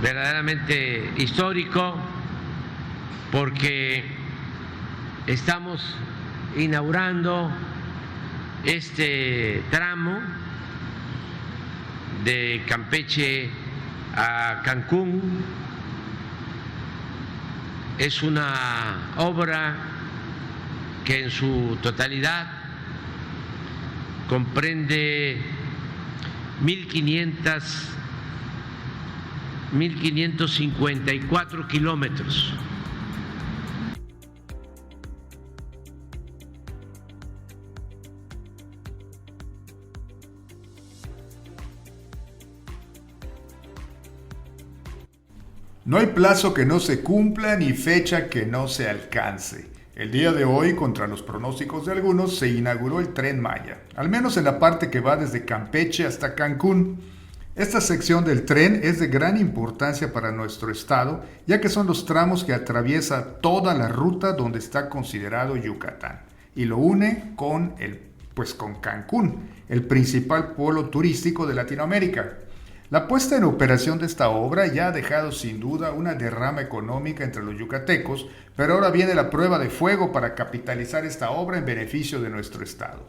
verdaderamente histórico porque estamos inaugurando este tramo de Campeche a Cancún. Es una obra que en su totalidad comprende 1.554 kilómetros. No hay plazo que no se cumpla ni fecha que no se alcance. El día de hoy, contra los pronósticos de algunos, se inauguró el Tren Maya, al menos en la parte que va desde Campeche hasta Cancún. Esta sección del tren es de gran importancia para nuestro estado, ya que son los tramos que atraviesa toda la ruta donde está considerado Yucatán y lo une con Cancún, el principal polo turístico de Latinoamérica. La puesta en operación de esta obra ya ha dejado sin duda una derrama económica entre los yucatecos, pero ahora viene la prueba de fuego para capitalizar esta obra en beneficio de nuestro estado.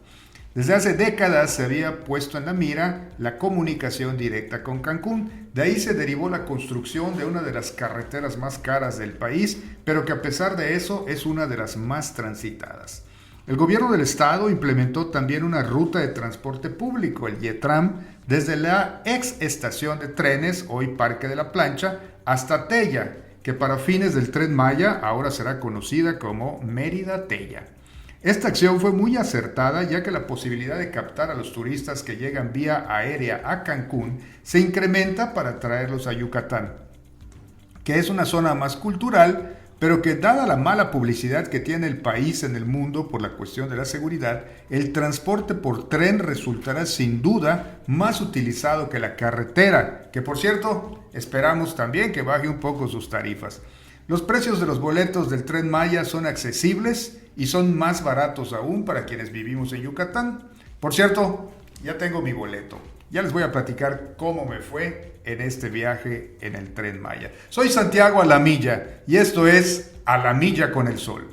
Desde hace décadas se había puesto en la mira la comunicación directa con Cancún. De ahí se derivó la construcción de una de las carreteras más caras del país, pero que a pesar de eso es una de las más transitadas. El gobierno del estado implementó también una ruta de transporte público, el YETRAM, desde la ex estación de trenes, hoy Parque de la Plancha, hasta Tella, que para fines del Tren Maya ahora será conocida como Mérida-Tella. Esta acción fue muy acertada, ya que la posibilidad de captar a los turistas que llegan vía aérea a Cancún se incrementa para traerlos a Yucatán, que es una zona más cultural, pero que dada la mala publicidad que tiene el país en el mundo por la cuestión de la seguridad, el transporte por tren resultará sin duda más utilizado que la carretera, que por cierto esperamos también que baje un poco sus tarifas. Los precios de los boletos del Tren Maya son accesibles y son más baratos aún para quienes vivimos en Yucatán. Por cierto, ya tengo mi boleto. Ya les voy a platicar cómo me fue en este viaje en el Tren Maya. Soy Santiago Alamilla y esto es A la Milla con el Sol.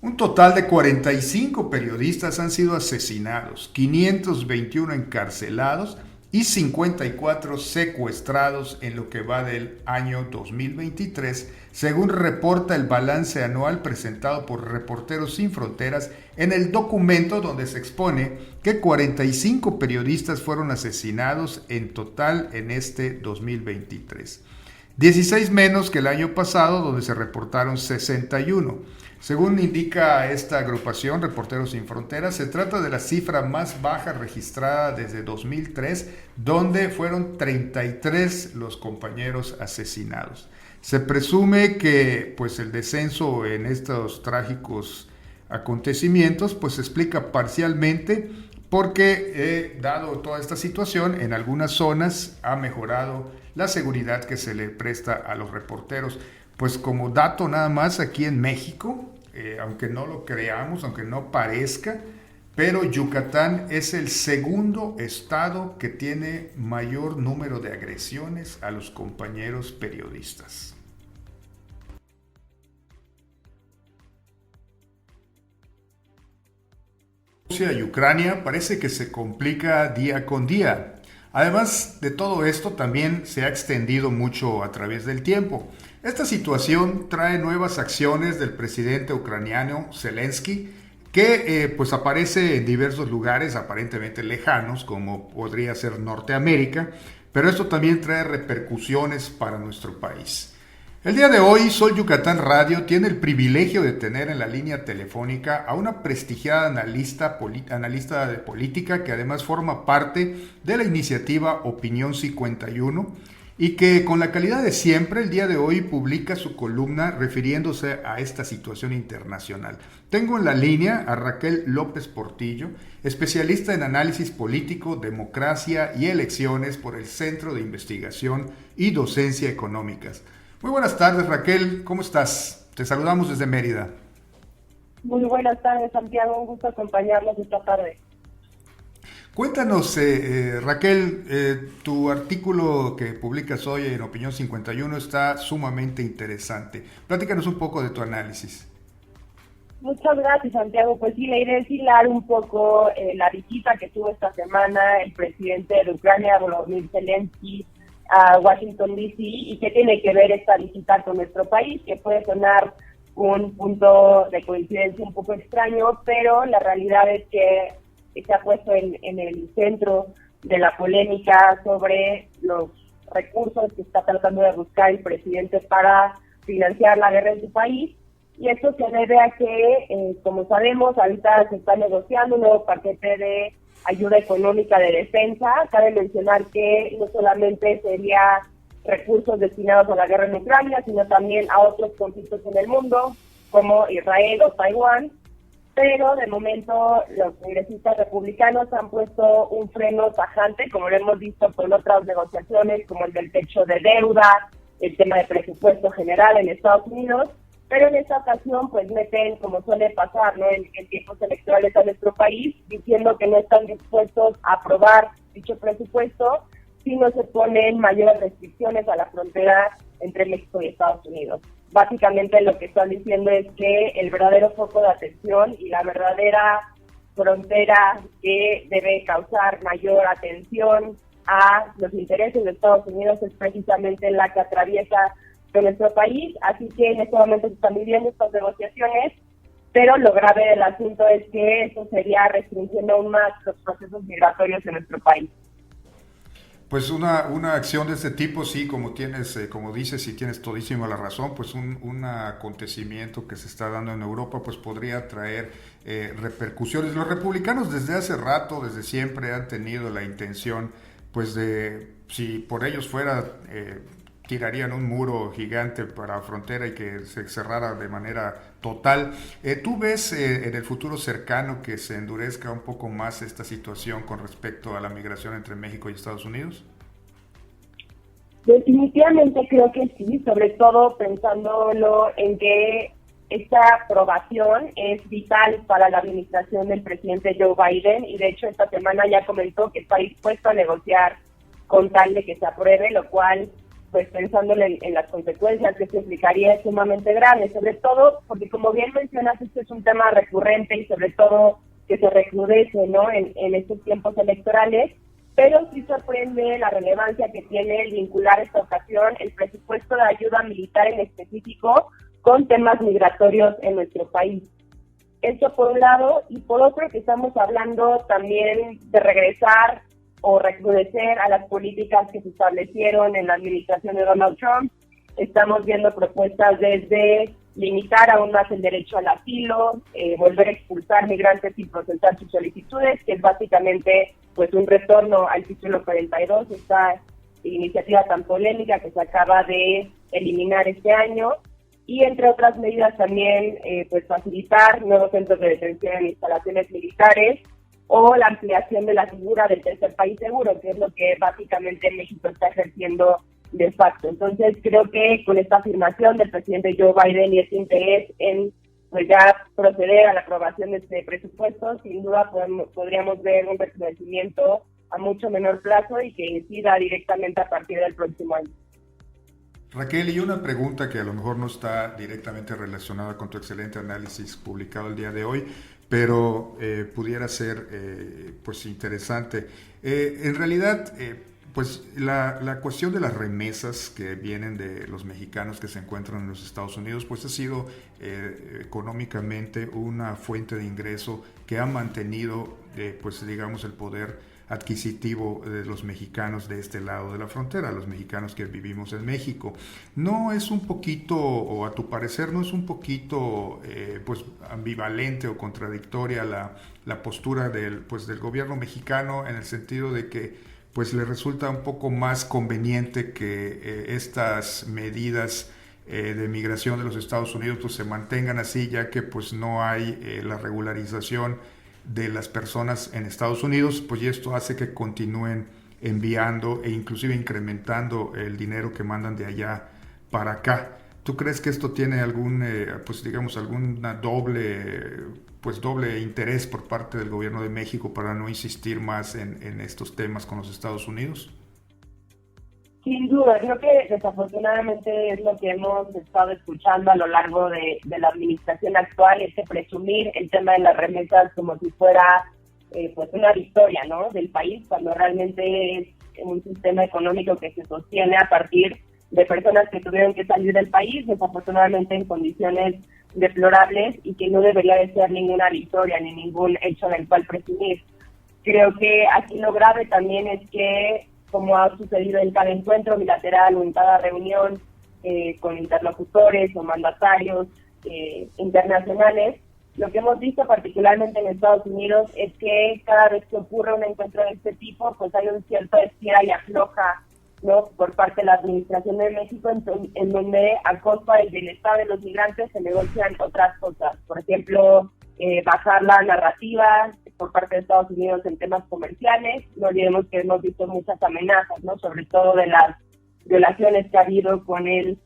Un total de 45 periodistas han sido asesinados, 521 encarcelados y 54 secuestrados en lo que va del año 2023, según reporta el balance anual presentado por Reporteros Sin Fronteras en el documento donde se expone que 45 periodistas fueron asesinados en total en este 2023. 16 menos que el año pasado, donde se reportaron 61. Según indica esta agrupación, Reporteros Sin Fronteras, se trata de la cifra más baja registrada desde 2003, donde fueron 33 los compañeros asesinados. Se presume que el descenso en estos trágicos acontecimientos se explica parcialmente porque, dado toda esta situación, en algunas zonas ha mejorado la seguridad que se le presta a los reporteros. Pues como dato nada más, aquí en México, aunque no lo creamos, aunque no parezca, pero Yucatán es el segundo estado que tiene mayor número de agresiones a los compañeros periodistas. Rusia y Ucrania parece que se complica día con día. Además de todo esto, también se ha extendido mucho a través del tiempo. Esta situación trae nuevas acciones del presidente ucraniano Zelensky, que aparece en diversos lugares aparentemente lejanos, como podría ser Norteamérica, pero esto también trae repercusiones para nuestro país. El día de hoy, Sol Yucatán Radio tiene el privilegio de tener en la línea telefónica a una prestigiada analista de política que además forma parte de la iniciativa Opinión 51 y que con la calidad de siempre el día de hoy publica su columna refiriéndose a esta situación internacional. Tengo en la línea a Raquel López Portillo, especialista en análisis político, democracia y elecciones por el Centro de Investigación y Docencia Económicas. Muy buenas tardes, Raquel, ¿cómo estás? Te saludamos desde Mérida. Muy buenas tardes, Santiago, un gusto acompañarlos esta tarde. Cuéntanos, Raquel, tu artículo que publicas hoy en Opinión 51 está sumamente interesante. Platícanos un poco de tu análisis. Muchas gracias, Santiago. Pues sí, la idea es hilar un poco la visita que tuvo esta semana el presidente de Ucrania, Volodymyr Zelensky, a Washington, D.C. y qué tiene que ver esta visita con nuestro país, que puede sonar un punto de coincidencia un poco extraño, pero la realidad es que se ha puesto en el centro de la polémica sobre los recursos que está tratando de buscar el presidente para financiar la guerra en su país. Y esto se debe a que, como sabemos, ahorita se está negociando un nuevo paquete de ayuda económica de defensa. Cabe mencionar que no solamente sería recursos destinados a la guerra en Ucrania, sino también a otros conflictos en el mundo, como Israel o Taiwán. Pero de momento los congresistas republicanos han puesto un freno tajante, como lo hemos visto con otras negociaciones, como el del techo de deuda, el tema de presupuesto general en Estados Unidos. Pero en esta ocasión, pues meten, como suele pasar, ¿no?, en tiempos electorales a nuestro país, diciendo que no están dispuestos a aprobar dicho presupuesto si no se ponen mayores restricciones a la frontera entre México y Estados Unidos. Básicamente lo que están diciendo es que el verdadero foco de atención y la verdadera frontera que debe causar mayor atención a los intereses de Estados Unidos es precisamente la que atraviesa de nuestro país, así que en este momento se están viviendo estas negociaciones, pero lo grave del asunto es que eso sería restringiendo aún más los procesos migratorios en nuestro país. Pues una acción de este tipo, sí, como dices, y tienes todísima la razón, pues un acontecimiento que se está dando en Europa, pues podría traer repercusiones. Los republicanos desde hace rato, desde siempre han tenido la intención, pues de, si por ellos fuera, tirarían un muro gigante para la frontera y que se cerrara de manera total. ¿Tú ves en el futuro cercano que se endurezca un poco más esta situación con respecto a la migración entre México y Estados Unidos? Definitivamente creo que sí, sobre todo pensándolo en que esta aprobación es vital para la administración del presidente Joe Biden, y de hecho esta semana ya comentó que está dispuesto a negociar con tal de que se apruebe, lo cual, pues pensándole en las consecuencias que esto implicaría, es sumamente grave, sobre todo porque, como bien mencionas, este es un tema recurrente y sobre todo que se recrudece, ¿no?, en estos tiempos electorales, pero sí sorprende la relevancia que tiene el vincular esta ocasión el presupuesto de ayuda militar en específico con temas migratorios en nuestro país. Esto por un lado, y por otro que estamos hablando también de regresar o recrudecer a las políticas que se establecieron en la administración de Donald Trump. Estamos viendo propuestas desde limitar aún más el derecho al asilo, volver a expulsar migrantes sin procesar sus solicitudes, que es básicamente pues un retorno al título 42, esta iniciativa tan polémica que se acaba de eliminar este año, y entre otras medidas también pues facilitar nuevos centros de detención en instalaciones militares, o la ampliación de la figura del tercer país seguro, que es lo que básicamente México está ejerciendo de facto. Entonces creo que con esta afirmación del presidente Joe Biden y este interés en pues ya proceder a la aprobación de este presupuesto, sin duda podríamos ver un recrudecimiento a mucho menor plazo y que incida directamente a partir del próximo año. Raquel, y una pregunta que a lo mejor no está directamente relacionada con tu excelente análisis publicado el día de hoy, pero pudiera ser pues interesante. En realidad, pues la cuestión de las remesas que vienen de los mexicanos que se encuentran en los Estados Unidos, pues ha sido económicamente una fuente de ingreso que ha mantenido, pues digamos, el poder adquisitivo de los mexicanos de este lado de la frontera, los mexicanos que vivimos en México. ¿No es un poquito, o a tu parecer, no es un poquito pues ambivalente o contradictoria la postura del gobierno mexicano, en el sentido de que pues le resulta un poco más conveniente que estas medidas de migración de los Estados Unidos pues se mantengan así, ya que pues no hay la regularización de las personas en Estados Unidos, pues y esto hace que continúen enviando e inclusive incrementando el dinero que mandan de allá para acá? ¿Tú crees que esto tiene algún, pues digamos, alguna doble pues doble interés por parte del gobierno de México para no insistir más en estos temas con los Estados Unidos? Sin duda, creo que desafortunadamente es lo que hemos estado escuchando a lo largo de la administración actual, es que presumir el tema de las remesas como si fuera pues una victoria, ¿no?, del país, cuando realmente es un sistema económico que se sostiene a partir de personas que tuvieron que salir del país, desafortunadamente en condiciones deplorables, y que no debería de ser ninguna victoria ni ningún hecho del cual presumir. Creo que aquí lo grave también es que, como ha sucedido en cada encuentro bilateral o en cada reunión con interlocutores o mandatarios internacionales, lo que hemos visto particularmente en Estados Unidos es que cada vez que ocurre un encuentro de este tipo, pues hay un cierto estira y afloja, ¿no?, por parte de la administración de México, en donde a costa del bienestar de los migrantes se negocian otras cosas. Por ejemplo, bajar la narrativa por parte de Estados Unidos en temas comerciales. No olvidemos que hemos visto muchas amenazas, ¿no?, sobre todo de las violaciones que ha habido con el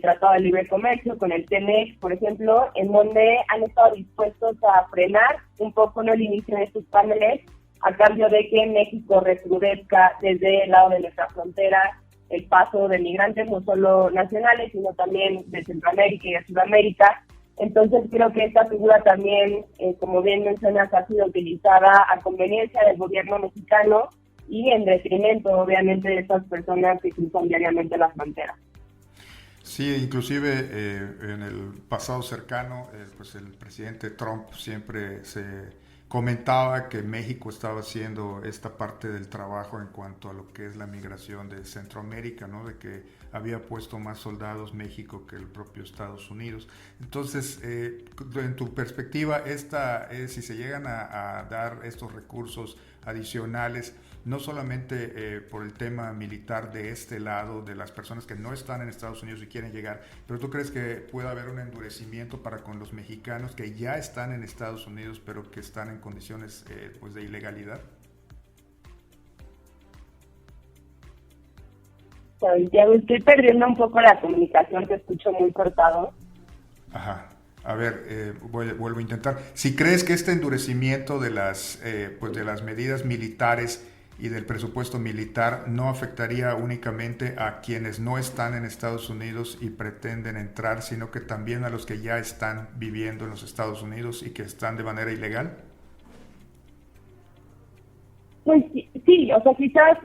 Tratado de Libre Comercio, con el TEMEC, por ejemplo, en donde han estado dispuestos a frenar un poco, ¿no?, el inicio de estos paneles, a cambio de que México recrudezca desde el lado de nuestra frontera el paso de migrantes, no solo nacionales, sino también de Centroamérica y de Sudamérica. Entonces creo que esta figura también, como bien mencionas, ha sido utilizada a conveniencia del gobierno mexicano y en detrimento, obviamente, de estas personas que cruzan diariamente las fronteras. Sí, inclusive en el pasado cercano, pues el presidente Trump siempre se comentaba que México estaba haciendo esta parte del trabajo en cuanto a lo que es la migración de Centroamérica, ¿no?, de que había puesto más soldados México que el propio Estados Unidos. Entonces, en tu perspectiva, si se llegan a dar estos recursos adicionales, no solamente por el tema militar de este lado, de las personas que no están en Estados Unidos y quieren llegar, pero ¿tú crees que puede haber un endurecimiento para con los mexicanos que ya están en Estados Unidos pero que están en condiciones pues de ilegalidad? Santiago, estoy perdiendo un poco la comunicación, te escucho muy cortado. Ajá. A ver, vuelvo a intentar. Si crees que este endurecimiento de las medidas militares y del presupuesto militar no afectaría únicamente a quienes no están en Estados Unidos y pretenden entrar, sino que también a los que ya están viviendo en los Estados Unidos y que están de manera ilegal. Pues sí, o sea, quizás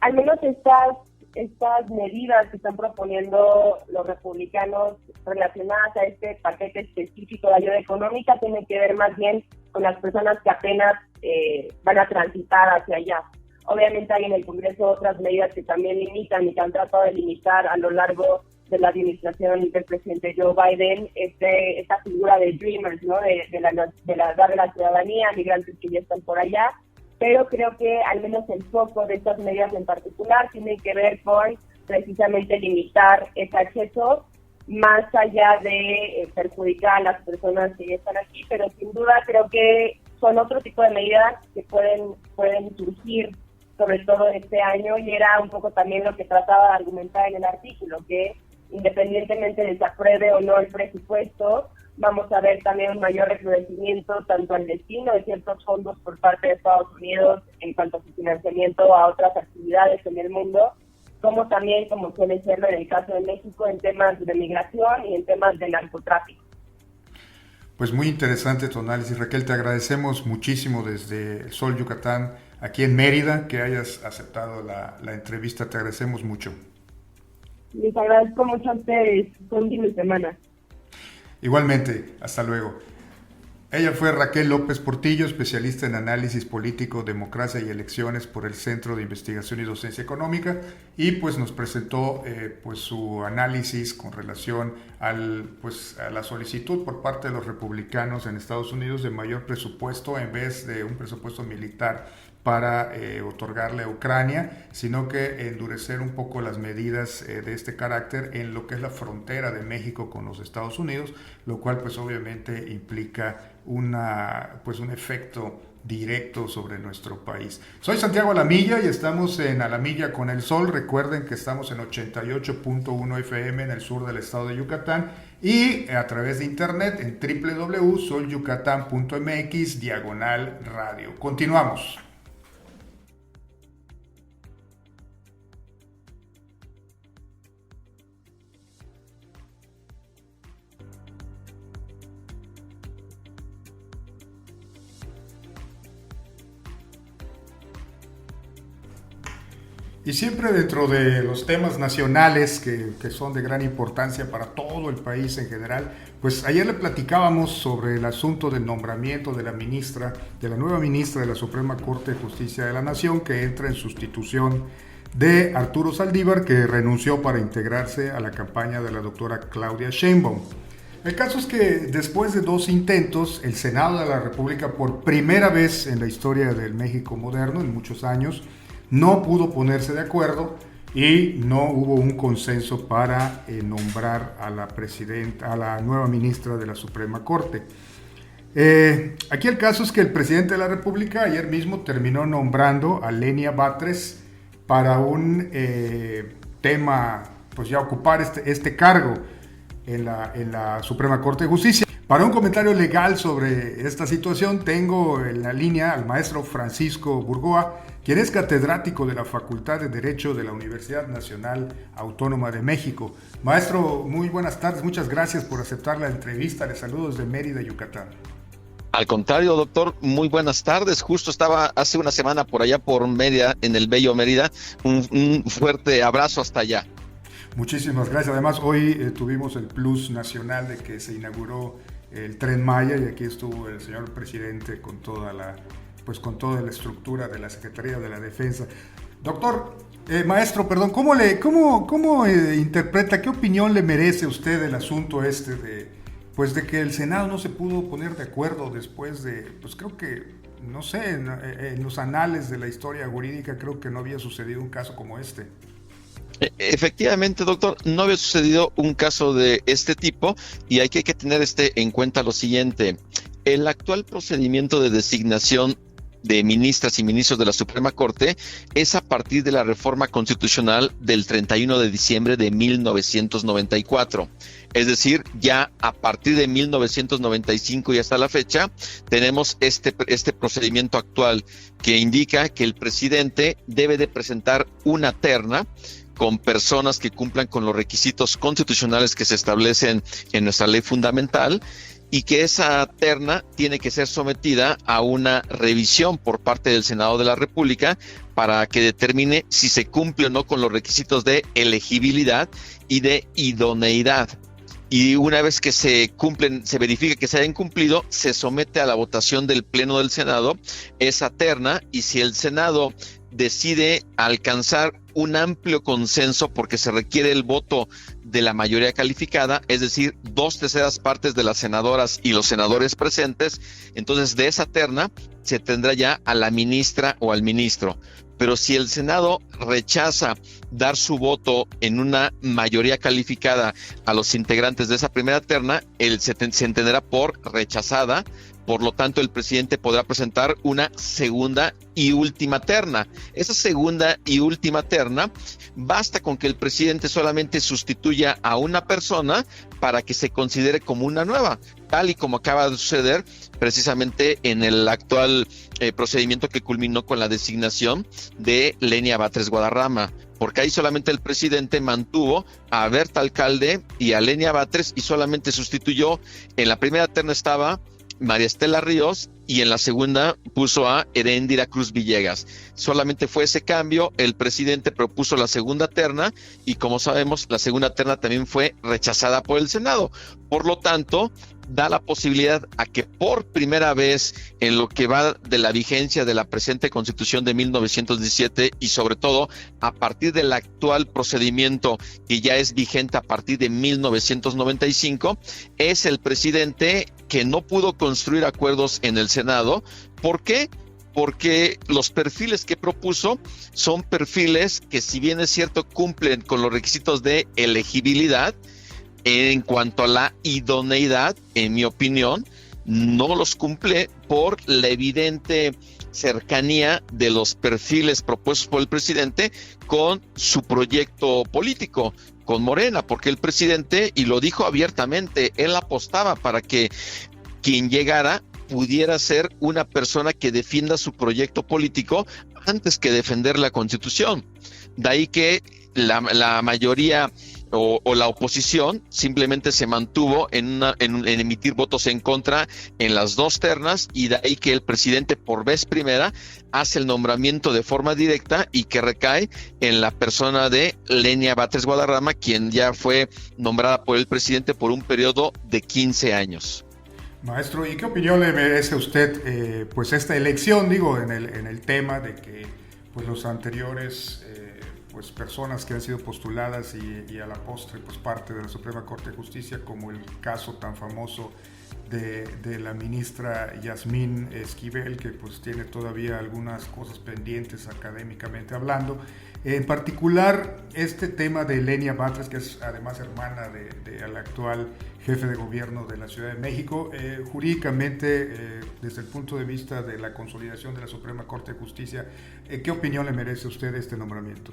al menos estas medidas que están proponiendo los republicanos relacionadas a este paquete específico de ayuda económica tienen que ver más bien con las personas que apenas van a transitar hacia allá. Obviamente hay en el Congreso otras medidas que también limitan y que han tratado de limitar a lo largo de la administración del presidente Joe Biden esta figura de Dreamers, ¿no?, de la ciudadanía a migrantes que ya están por allá. Pero creo que al menos el foco de estas medidas en particular tiene que ver con precisamente limitar ese acceso, más allá de perjudicar a las personas que ya están aquí, pero sin duda creo que son otro tipo de medidas que pueden surgir, sobre todo este año, y era un poco también lo que trataba de argumentar en el artículo, que independientemente de si apruebe o no el presupuesto, vamos a ver también un mayor recrudecimiento tanto al destino de ciertos fondos por parte de Estados Unidos en cuanto a su financiamiento a otras actividades en el mundo, como también, como suele serlo en el caso de México, en temas de migración y en temas de narcotráfico. Pues muy interesante tu análisis, Raquel. Te agradecemos muchísimo desde el Sol Yucatán, aquí en Mérida, que hayas aceptado la entrevista. Te agradecemos mucho. Les agradezco mucho a ustedes. Buen fin de semana. Igualmente, hasta luego. Ella fue Raquel López Portillo, especialista en análisis político, democracia y elecciones por el Centro de Investigación y Docencia Económica, y pues nos presentó pues su análisis con relación a la solicitud por parte de los republicanos en Estados Unidos de mayor presupuesto en vez de un presupuesto militar para otorgarle a Ucrania, sino que endurecer un poco las medidas de este carácter en lo que es la frontera de México con los Estados Unidos, lo cual pues obviamente implica un efecto directo sobre nuestro país. Soy Santiago Alamilla y estamos en A la Milla con el Sol. Recuerden que estamos en 88.1 FM en el sur del estado de Yucatán y a través de internet en www.solyucatan.mx/radio. Continuamos. Y siempre dentro de los temas nacionales que son de gran importancia para todo el país en general, pues ayer le platicábamos sobre el asunto del nombramiento de la nueva ministra de la Suprema Corte de Justicia de la Nación, que entra en sustitución de Arturo Saldívar, que renunció para integrarse a la campaña de la doctora Claudia Sheinbaum. El caso es que después de 2 intentos, el Senado de la República, por primera vez en la historia del México moderno, en muchos años, no pudo ponerse de acuerdo y no hubo un consenso para nombrar a la nueva ministra de la Suprema Corte. Aquí el caso es que el presidente de la República ayer mismo terminó nombrando a Lenia Batres para un tema, pues ya ocupar este cargo en la Suprema Corte de Justicia. Para un comentario legal sobre esta situación tengo en la línea al maestro Francisco Burgoa, quien es catedrático de la Facultad de Derecho de la Universidad Nacional Autónoma de México. Maestro, muy buenas tardes, muchas gracias por aceptar la entrevista. Les saludo desde Mérida, Yucatán. Al contrario, doctor, muy buenas tardes. Justo estaba hace una semana por allá por Mérida, en el bello Mérida. Un fuerte abrazo hasta allá. Muchísimas gracias. Además, hoy tuvimos el plus nacional de que se inauguró el Tren Maya y aquí estuvo el señor presidente con toda la estructura de la Secretaría de la Defensa. Doctor, maestro, perdón, ¿cómo interpreta, qué opinión le merece a usted el asunto de que el Senado no se pudo poner de acuerdo después de, pues creo que, no sé, en los anales de la historia jurídica creo que no había sucedido un caso como este? Efectivamente, doctor, no había sucedido un caso de este tipo y hay que tener en cuenta lo siguiente. El actual procedimiento de designación de ministras y ministros de la Suprema Corte es a partir de la reforma constitucional del 31 de diciembre de 1994. Es decir, ya a partir de 1995 y hasta la fecha, tenemos este procedimiento actual que indica que el presidente debe de presentar una terna con personas que cumplan con los requisitos constitucionales que se establecen en nuestra ley fundamental, y que esa terna tiene que ser sometida a una revisión por parte del Senado de la República para que determine si se cumple o no con los requisitos de elegibilidad y de idoneidad. Y una vez que se verifica que se hayan cumplido, se somete a la votación del Pleno del Senado esa terna, y si el Senado decide alcanzar un amplio consenso, porque se requiere el voto de la mayoría calificada, es decir, 2/3 partes de las senadoras y los senadores presentes, entonces de esa terna se tendrá ya a la ministra o al ministro. Pero si el Senado rechaza dar su voto en una mayoría calificada a los integrantes de esa primera terna, se entenderá por rechazada. Por lo tanto, el presidente podrá presentar una segunda y última terna. Esa segunda y última terna, basta con que el presidente solamente sustituya a una persona para que se considere como una nueva, tal y como acaba de suceder precisamente en el actual procedimiento que culminó con la designación de Lenia Batres Guadarrama, porque ahí solamente el presidente mantuvo a Berta Alcalde y a Lenia Batres y solamente sustituyó. En la primera terna estaba María Estela Ríos y en la segunda puso a Heréndira Cruz Villegas. Solamente fue ese cambio, el presidente propuso la segunda terna y, como sabemos, la segunda terna también fue rechazada por el Senado. Por lo tanto, da la posibilidad a que por primera vez en lo que va de la vigencia de la presente Constitución de 1917 y sobre todo a partir del actual procedimiento que ya es vigente a partir de 1995, es el presidente que no pudo construir acuerdos en el Senado. ¿Por qué? Porque los perfiles que propuso son perfiles que, si bien es cierto, cumplen con los requisitos de elegibilidad, en cuanto a la idoneidad, en mi opinión, no los cumple por la evidente cercanía de los perfiles propuestos por el presidente con su proyecto político, con Morena, porque el presidente, y lo dijo abiertamente, él apostaba para que quien llegara pudiera ser una persona que defienda su proyecto político antes que defender la Constitución. De ahí que la mayoría o la oposición simplemente se mantuvo en emitir votos en contra en las dos ternas, y de ahí que el presidente por vez primera hace el nombramiento de forma directa y que recae en la persona de Lenia Batres Guadarrama, quien ya fue nombrada por el presidente por un periodo de 15 años. Maestro, ¿y qué opinión le merece a usted pues esta elección? Digo, en el tema de que pues los anteriores pues personas que han sido postuladas y a la postre pues parte de la Suprema Corte de Justicia, como el caso tan famoso de la ministra Yasmín Esquivel, que pues tiene todavía algunas cosas pendientes académicamente hablando. En particular, este tema de Lenia Batres, que es además hermana del actual jefe de gobierno de la Ciudad de México, jurídicamente, desde el punto de vista de la consolidación de la Suprema Corte de Justicia, ¿qué opinión le merece a usted este nombramiento?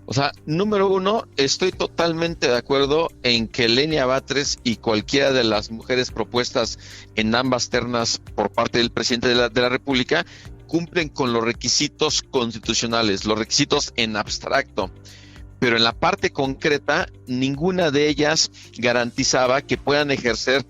O sea, número uno, estoy totalmente de acuerdo en que Lenia Batres y cualquiera de las mujeres propuestas en ambas ternas por parte del presidente de la República cumplen con los requisitos constitucionales, los requisitos en abstracto. Pero en la parte concreta, ninguna de ellas garantizaba que puedan ejercer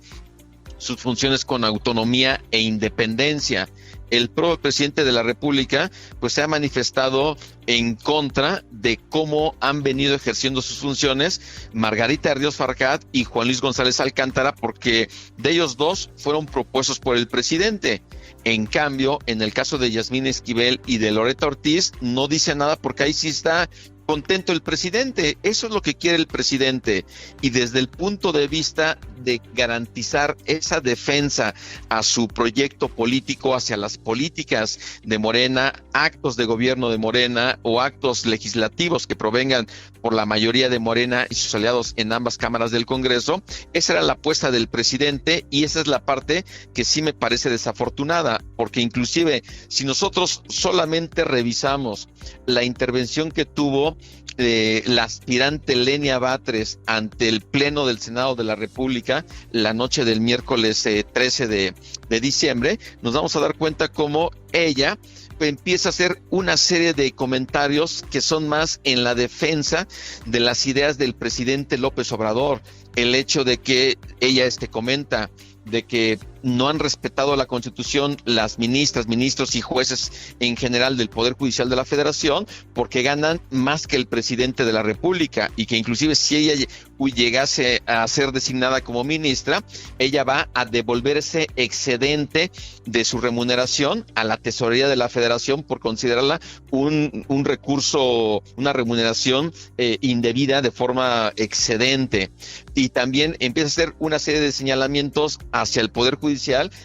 sus funciones con autonomía e independencia. El propio presidente de la República pues se ha manifestado en contra de cómo han venido ejerciendo sus funciones Margarita Ríos Farjat y Juan Luis González Alcántara, porque de ellos dos fueron propuestos por el presidente. En cambio, en el caso de Yasmín Esquivel y de Loretta Ortiz, no dice nada porque ahí sí está contento el presidente. Eso es lo que quiere el presidente, y desde el punto de vista de garantizar esa defensa a su proyecto político, hacia las políticas de Morena, actos de gobierno de Morena o actos legislativos que provengan por la mayoría de Morena y sus aliados en ambas cámaras del Congreso, esa era la apuesta del presidente, y esa es la parte que sí me parece desafortunada, porque inclusive si nosotros solamente revisamos la intervención que tuvo la aspirante Lenia Batres ante el Pleno del Senado de la República la noche del miércoles 13 de diciembre, nos vamos a dar cuenta cómo ella empieza a hacer una serie de comentarios que son más en la defensa de las ideas del presidente López Obrador. El hecho de que ella comenta de que no han respetado la Constitución las ministras, ministros y jueces en general del Poder Judicial de la Federación, porque ganan más que el presidente de la República, y que inclusive si ella llegase a ser designada como ministra, ella va a devolver ese excedente de su remuneración a la tesorería de la Federación por considerarla un recurso, una remuneración indebida de forma excedente. Y también empieza a hacer una serie de señalamientos hacia el Poder Judicial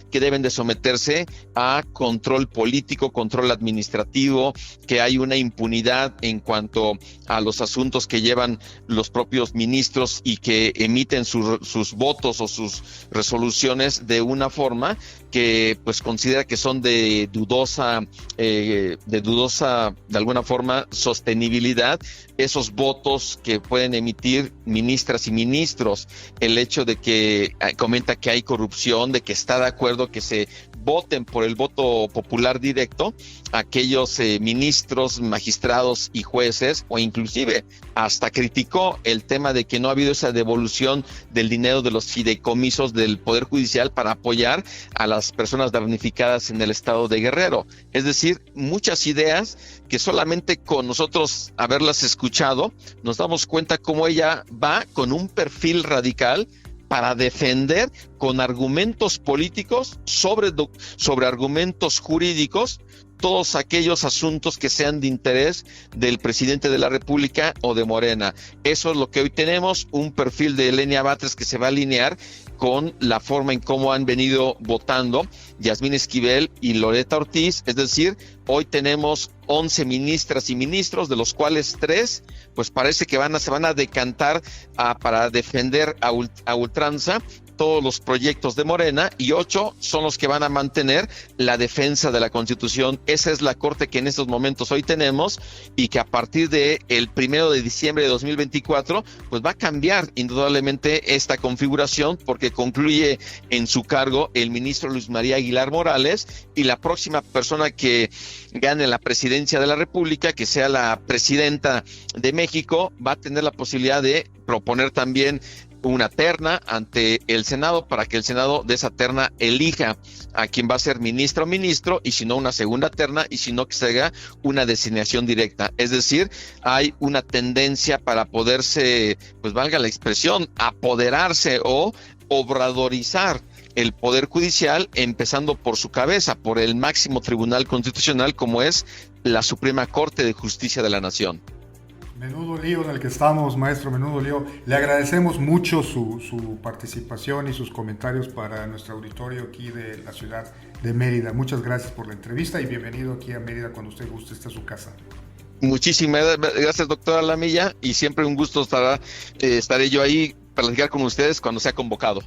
que deben de someterse a control político, control administrativo, que hay una impunidad en cuanto a los asuntos que llevan los propios ministros y que emiten sus votos o sus resoluciones de una forma que pues considera que son de dudosa de alguna forma sostenibilidad, esos votos que pueden emitir ministras y ministros. El hecho de que comenta que hay corrupción, de que está de acuerdo que se voten por el voto popular directo aquellos ministros, magistrados y jueces, o inclusive hasta criticó el tema de que no ha habido esa devolución del dinero de los fideicomisos del Poder Judicial para apoyar a las personas damnificadas en el estado de Guerrero. Es decir, muchas ideas que solamente con nosotros haberlas escuchado nos damos cuenta cómo ella va con un perfil radical para defender con argumentos políticos sobre argumentos jurídicos todos aquellos asuntos que sean de interés del presidente de la República o de Morena. Eso es lo que hoy tenemos, un perfil de Lenia Batres que se va a alinear con la forma en cómo han venido votando Yasmín Esquivel y Loretta Ortiz. Es decir, hoy tenemos 11 ministras y ministros, de los cuales 3 pues parece que se van a decantar para defender a ultranza todos los proyectos de Morena, y 8 son los que van a mantener la defensa de la Constitución. Esa es la Corte que en estos momentos hoy tenemos, y que a partir de el 1 de diciembre de 2024 pues va a cambiar indudablemente esta configuración, porque concluye en su cargo el ministro Luis María Aguilar Morales, y la próxima persona que gane la presidencia de la República, que sea la presidenta de México, va a tener la posibilidad de proponer también una terna ante el Senado, para que el Senado de esa terna elija a quien va a ser ministra o ministro, y si no, una segunda terna, y si no, que se haga una designación directa. Es decir, hay una tendencia para poderse, pues valga la expresión, apoderarse o obradorizar el Poder Judicial, empezando por su cabeza, por el máximo tribunal constitucional, como es la Suprema Corte de Justicia de la Nación. Menudo lío en el que estamos, maestro, menudo lío. Le agradecemos mucho su participación y sus comentarios para nuestro auditorio aquí de la ciudad de Mérida. Muchas gracias por la entrevista y bienvenido aquí a Mérida cuando usted guste, esta es su casa. Muchísimas gracias, doctora Lamilla, y siempre un gusto estaré yo ahí para platicar con ustedes cuando sea convocado.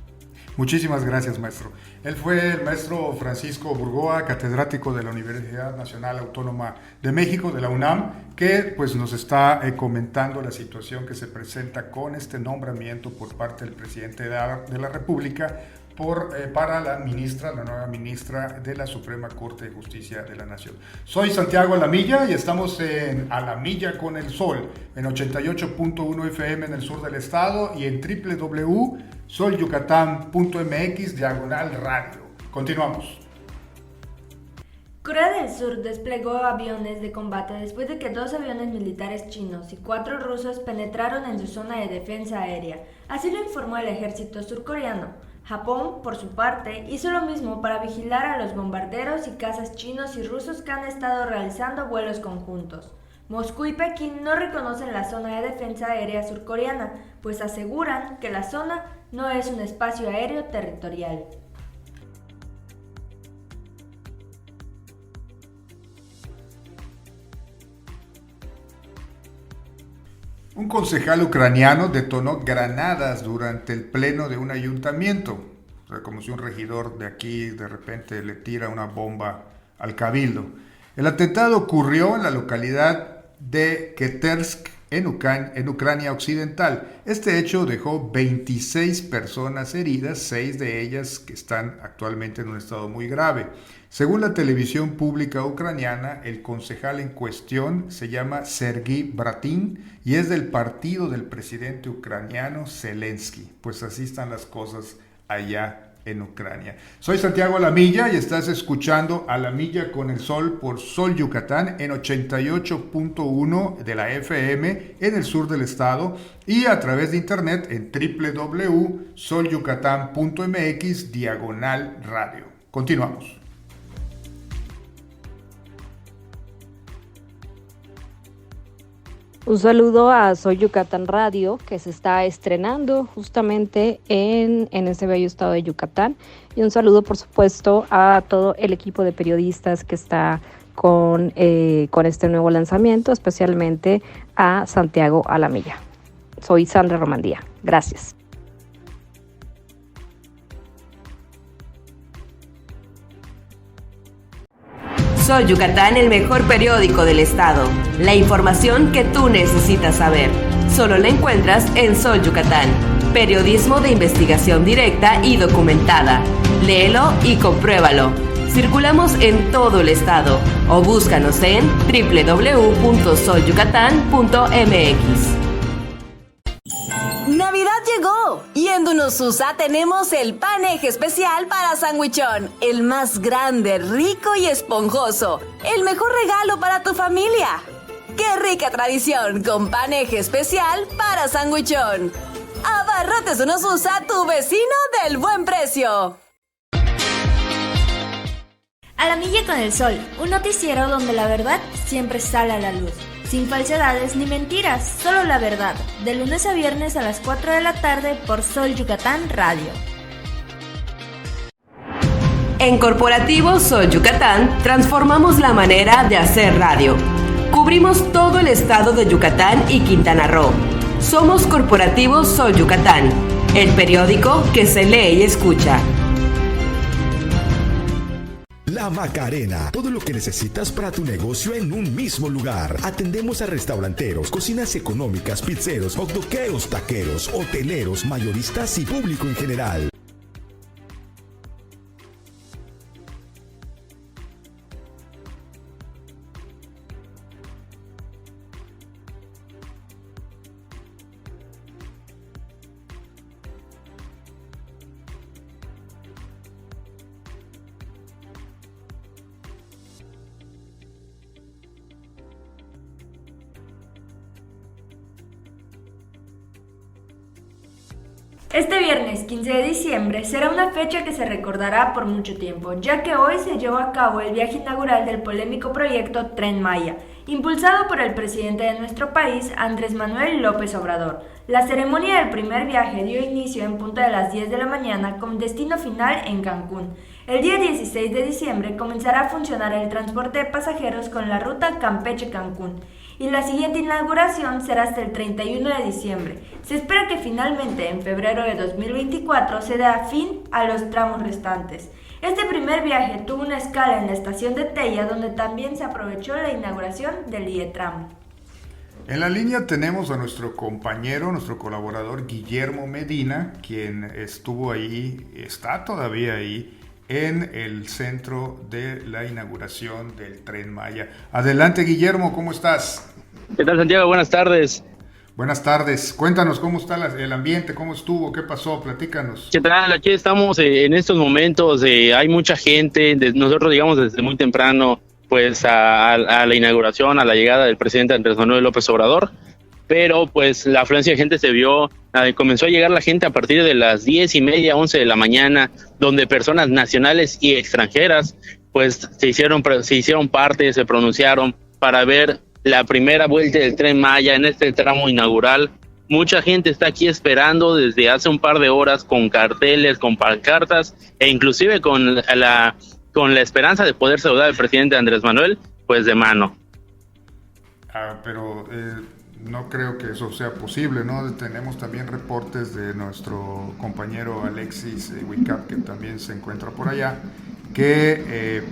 Muchísimas gracias, maestro. Él fue el maestro Francisco Burgoa, catedrático de la Universidad Nacional Autónoma de México, de la UNAM, que pues nos está comentando la situación que se presenta con este nombramiento por parte del presidente de la República para la nueva ministra de la Suprema Corte de Justicia de la Nación. Soy Santiago Alamilla y estamos en A la Milla con el Sol, en 88.1 FM en el sur del estado y en www.solyucatan.mx/radio. Continuamos. Corea del Sur desplegó aviones de combate después de que 2 aviones militares chinos y 4 rusos penetraron en su zona de defensa aérea. Así lo informó el ejército surcoreano. Japón, por su parte, hizo lo mismo para vigilar a los bombarderos y cazas chinos y rusos que han estado realizando vuelos conjuntos. Moscú y Pekín no reconocen la zona de defensa aérea surcoreana, pues aseguran que la zona no es un espacio aéreo territorial. Un concejal ucraniano detonó granadas durante el pleno de un ayuntamiento. O sea, como si un regidor de aquí de repente le tira una bomba al cabildo. El atentado ocurrió en la localidad de Ketersk, en Ucrania Occidental. Este hecho dejó 26 personas heridas, 6 de ellas que están actualmente en un estado muy grave. Según la televisión pública ucraniana, el concejal en cuestión se llama Sergiy Bratin y es del partido del presidente ucraniano Zelensky. Pues así están las cosas allá en Ucrania. Soy Santiago Alamilla y estás escuchando A la Milla con el Sol por Sol Yucatán en 88.1 de la FM en el sur del estado y a través de internet en www.solyucatan.mx/radio. Continuamos. Un saludo a Soy Yucatán Radio, que se está estrenando justamente en ese bello estado de Yucatán. Y un saludo, por supuesto, a todo el equipo de periodistas que está con este nuevo lanzamiento, especialmente a Santiago Alamilla. Soy Sandra Romandía. Gracias. Sol Yucatán, el mejor periódico del estado. La información que tú necesitas saber. Solo la encuentras en Sol Yucatán. Periodismo de investigación directa y documentada. Léelo y compruébalo. Circulamos en todo el estado o búscanos en www.solyucatan.mx. ¡Navidad llegó! Y en Dunosusa tenemos el pan eje especial para sandwichón. El más grande, rico y esponjoso. El mejor regalo para tu familia. ¡Qué rica tradición con pan eje especial para sandwichón! Abarrotes Dunosusa, tu vecino del buen precio. A la Milla con el Sol, un noticiero donde la verdad siempre sale a la luz. Sin falsedades ni mentiras, solo la verdad. De lunes a viernes a las 4 de la tarde por Sol Yucatán Radio. En Corporativo Sol Yucatán transformamos la manera de hacer radio. Cubrimos todo el estado de Yucatán y Quintana Roo. Somos Corporativo Sol Yucatán. el periódico que se lee y escucha. La Macarena, todo lo que necesitas para tu negocio en un mismo lugar. Atendemos a restauranteros, cocinas económicas, pizzeros, hotdoqueros, taqueros, hoteleros, mayoristas y público en general. Este viernes 15 de diciembre será una fecha que se recordará por mucho tiempo, ya que hoy se llevó a cabo el viaje inaugural del polémico proyecto Tren Maya, impulsado por el presidente de nuestro país, Andrés Manuel López Obrador. La ceremonia del primer viaje dio inicio en punto de las 10 de la mañana con destino final en Cancún. El día 16 de diciembre comenzará a funcionar el transporte de pasajeros con la ruta Campeche-Cancún. Y la siguiente inauguración será hasta el 31 de diciembre. Se espera que finalmente en febrero de 2024 se dé fin a los tramos restantes. Este primer viaje tuvo una escala en la estación de Tella, donde también se aprovechó la inauguración del IETRAM. En la línea tenemos a nuestro compañero, nuestro colaborador Guillermo Medina, quien estuvo ahí, está todavía ahí, en el centro de la inauguración del Tren Maya. Adelante, Guillermo, ¿cómo estás? ¿Qué tal, Santiago? Buenas tardes. Buenas tardes. Cuéntanos cómo está el ambiente, cómo estuvo, qué pasó, platícanos. ¿Qué tal? Aquí estamos en estos momentos, hay mucha gente, nosotros llegamos desde muy temprano pues a la inauguración, a la llegada del presidente Andrés Manuel López Obrador, pero pues la afluencia de gente se vio, comenzó a llegar la gente a partir de las 10:30, 11 de la mañana, donde personas nacionales y extranjeras pues se hicieron parte, se pronunciaron para ver la primera vuelta del Tren Maya en este tramo inaugural. Mucha gente está aquí esperando desde hace un par de horas con carteles, con pancartas e inclusive con la esperanza de poder saludar al presidente Andrés Manuel pues de mano. Pero no creo que eso sea posible, ¿no? Tenemos también reportes de nuestro compañero Alexis Wicap, que también se encuentra por allá, que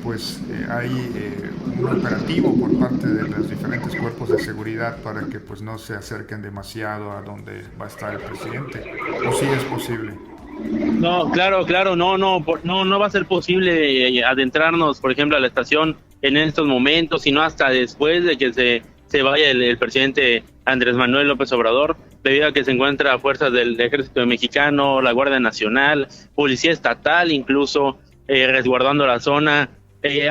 hay un operativo por parte de los diferentes cuerpos de seguridad para que pues no se acerquen demasiado a donde va a estar el presidente. ¿O sí es posible? No, claro, no va a ser posible adentrarnos, por ejemplo, a la estación en estos momentos, sino hasta después de que se vaya el presidente Andrés Manuel López Obrador, debido a que se encuentra a fuerzas del Ejército Mexicano, la Guardia Nacional, Policía Estatal, incluso resguardando la zona.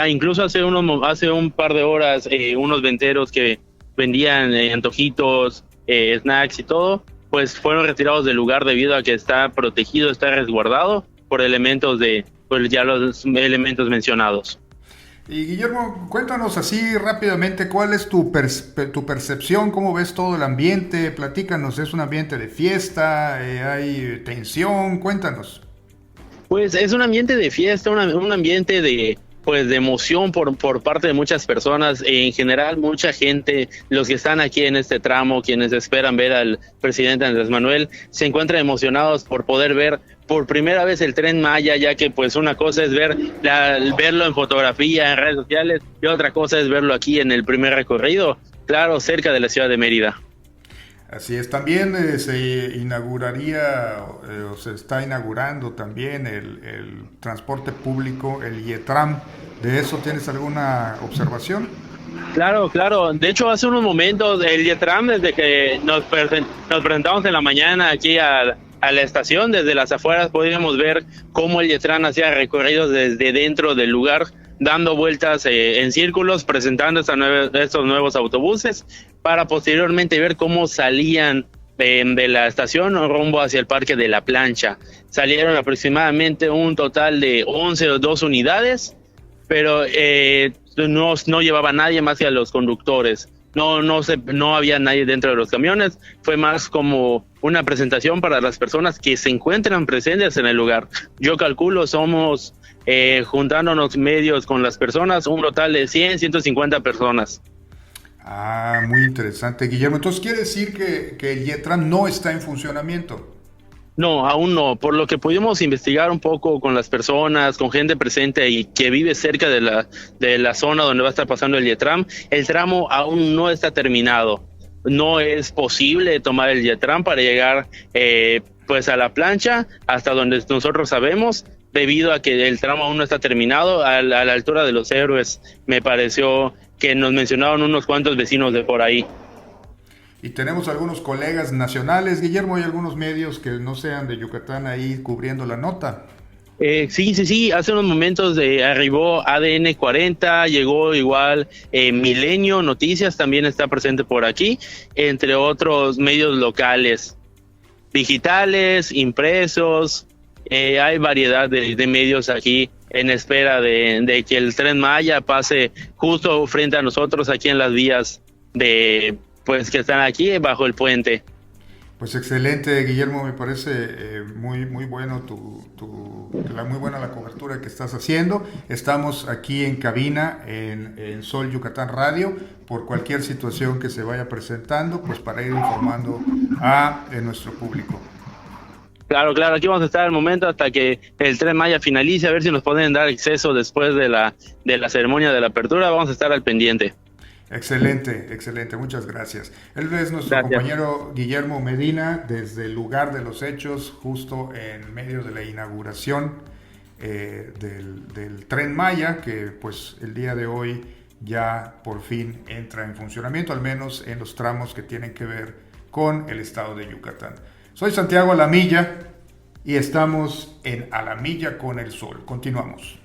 Incluso hace un par de horas, unos venteros que vendían antojitos, snacks y todo, pues fueron retirados del lugar debido a que está protegido, está resguardado por elementos ya los elementos mencionados. Y Guillermo, cuéntanos así rápidamente, ¿cuál es tu percepción? ¿Cómo ves todo el ambiente? Platícanos, ¿es un ambiente de fiesta? ¿Hay tensión? Cuéntanos. Pues es un ambiente de fiesta, un ambiente de emoción por parte de muchas personas. En general, mucha gente, los que están aquí en este tramo, quienes esperan ver al presidente Andrés Manuel, se encuentran emocionados por poder ver por primera vez el Tren Maya, ya que pues una cosa es verlo en fotografía, en redes sociales, y otra cosa es verlo aquí en el primer recorrido, claro, cerca de la ciudad de Mérida. Así es, también se inauguraría, o se está inaugurando también el transporte público, el IETRAM. ¿De eso tienes alguna observación? Claro, de hecho hace unos momentos el IETRAM, desde que nos presentamos en la mañana aquí a la estación, desde las afueras podíamos ver cómo el IETRAM hacía recorridos desde dentro del lugar, dando vueltas en círculos, presentando estos nuevos autobuses, para posteriormente ver cómo salían de la estación rumbo hacia el Parque de la Plancha. Salieron aproximadamente un total de 11 o 2 unidades, pero no llevaba nadie más que a los conductores. No había nadie dentro de los camiones. Fue más como una presentación para las personas que se encuentran presentes en el lugar. Yo calculo somos, juntándonos medios con las personas, un total de 150 personas. Muy interesante, Guillermo. Entonces quiere decir que el IETRAM no está en funcionamiento. No, aún no. Por lo que pudimos investigar un poco con las personas, con gente presente y que vive cerca de la zona donde va a estar pasando el YETRAM, el tramo aún no está terminado. No es posible tomar el YETRAM para llegar pues a la plancha hasta donde nosotros sabemos, debido a que el tramo aún no está terminado. A la altura de Los Héroes me pareció que nos mencionaron unos cuantos vecinos de por ahí. Y tenemos algunos colegas nacionales, Guillermo, hay algunos medios que no sean de Yucatán ahí cubriendo la nota. Sí, hace unos momentos arribó ADN 40, llegó igual Milenio Noticias, también está presente por aquí, entre otros medios locales, digitales, impresos. Hay variedad de medios aquí en espera de que el Tren Maya pase justo frente a nosotros aquí en las vías pues que están aquí bajo el puente. Pues excelente, Guillermo, me parece muy bueno muy buena la cobertura que estás haciendo. Estamos aquí en cabina en Sol Yucatán Radio por cualquier situación que se vaya presentando, pues para ir informando a nuestro público. Claro, aquí vamos a estar al momento hasta que el Tren Maya finalice, a ver si nos pueden dar acceso después de la ceremonia de la apertura. Vamos a estar al pendiente. Excelente, muchas gracias. Él es nuestro compañero Guillermo Medina desde el lugar de los hechos, justo en medio de la inauguración del Tren Maya, que pues el día de hoy ya por fin entra en funcionamiento, al menos en los tramos que tienen que ver con el estado de Yucatán. Soy Santiago Alamilla y estamos en A la Milla con el Sol. Continuamos.